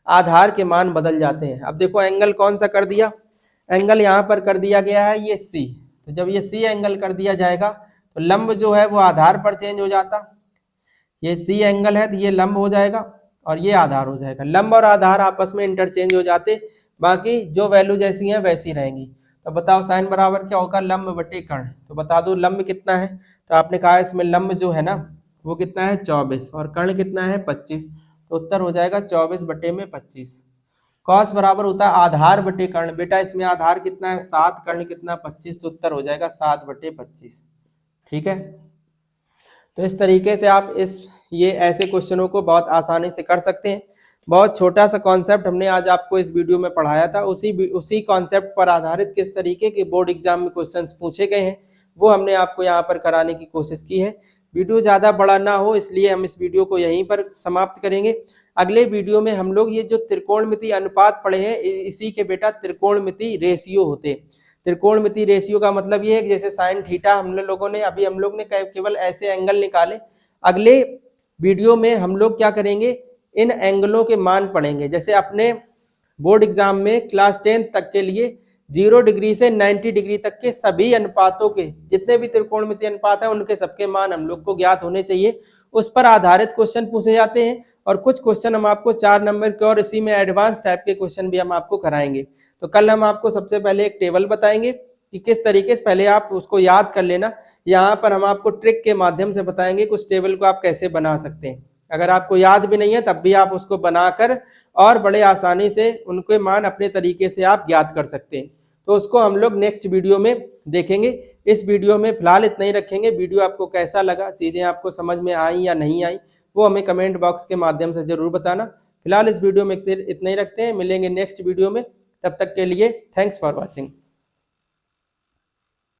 आधार के मान बदल जाते हैं। अब देखो एंगल कौन सा कर दिया, एंगल यहाँ पर कर दिया गया है ये सी, तो जब ये सी एंगल कर दिया जाएगा तो लंब जो है वो आधार पर चेंज हो जाता, ये सी एंगल है तो ये लंब हो जाएगा और ये आधार हो जाएगा। लंब और आधार आपस में इंटरचेंज हो जाते, बाकी जो वैल्यू जैसी हैं वैसी रहेंगी। तो बताओ साइन बराबर क्या होगा लंब बटे कर्ण, तो बता दो लंब कितना है, तो आपने कहा इसमें लंब जो है ना वो कितना है 24 और कर्ण कितना है 25, तो उत्तर हो जाएगा 24 बटे में 25। कॉस बराबर होता है आधार बटे कर्ण, बेटा इसमें आधार कितना है 7, कर्ण कितना 25, तो उत्तर हो जाएगा 7 बटे 25। ठीक है, तो इस तरीके से आप ये ऐसे क्वेश्चनों को बहुत आसानी से कर सकते हैं। बहुत छोटा सा कॉन्सेप्ट हमने आज आपको इस वीडियो में पढ़ाया था, उसी कॉन्सेप्ट पर आधारित किस तरीके के बोर्ड एग्जाम में क्वेश्चंस पूछे गए हैं वो हमने आपको यहाँ पर कराने की कोशिश की है। वीडियो ज़्यादा बड़ा ना हो इसलिए हम इस वीडियो को यहीं पर समाप्त करेंगे। अगले वीडियो में हम लोग ये जो त्रिकोणमिति अनुपात पढ़े हैं इसी के बेटा त्रिकोणमिति रेशियो होते हैं। त्रिकोणमिति रेशियो का मतलब ये है कि जैसे साइन थीटा हम लोग ने केवल ऐसे एंगल निकाले। अगले वीडियो में हम लोग क्या करेंगे इन एंगलों के मान पढ़ेंगे। जैसे अपने बोर्ड एग्जाम में क्लास 10 तक के लिए 0 डिग्री से 90 डिग्री तक के सभी अनुपातों के जितने भी त्रिकोणमितीय अनुपात हैं उनके सबके मान हम लोग को ज्ञात होने चाहिए, उस पर आधारित क्वेश्चन पूछे जाते हैं। और कुछ क्वेश्चन हम आपको 4 नंबर के और इसी में एडवांस टाइप के क्वेश्चन भी हम आपको कराएंगे। तो कल हम आपको सबसे पहले एक टेबल बताएंगे कि किस तरीके से, पहले आप उसको याद कर लेना, यहाँ पर हम आपको ट्रिक के माध्यम से बताएंगे कुछ टेबल को आप कैसे बना सकते हैं। अगर आपको याद भी नहीं है तब भी आप उसको बनाकर और बड़े आसानी से उनके मान अपने तरीके से आप ज्ञात कर सकते हैं। तो उसको हम लोग नेक्स्ट वीडियो में देखेंगे। इस वीडियो में फिलहाल इतना ही रखेंगे। वीडियो आपको कैसा लगा, चीज़ें आपको समझ में आई या नहीं आई, वो हमें कमेंट बॉक्स के माध्यम से जरूर बताना। फिलहाल इस वीडियो में इतना ही रखते हैं, मिलेंगे नेक्स्ट वीडियो में, तब तक के लिए थैंक्स फॉर वॉचिंग।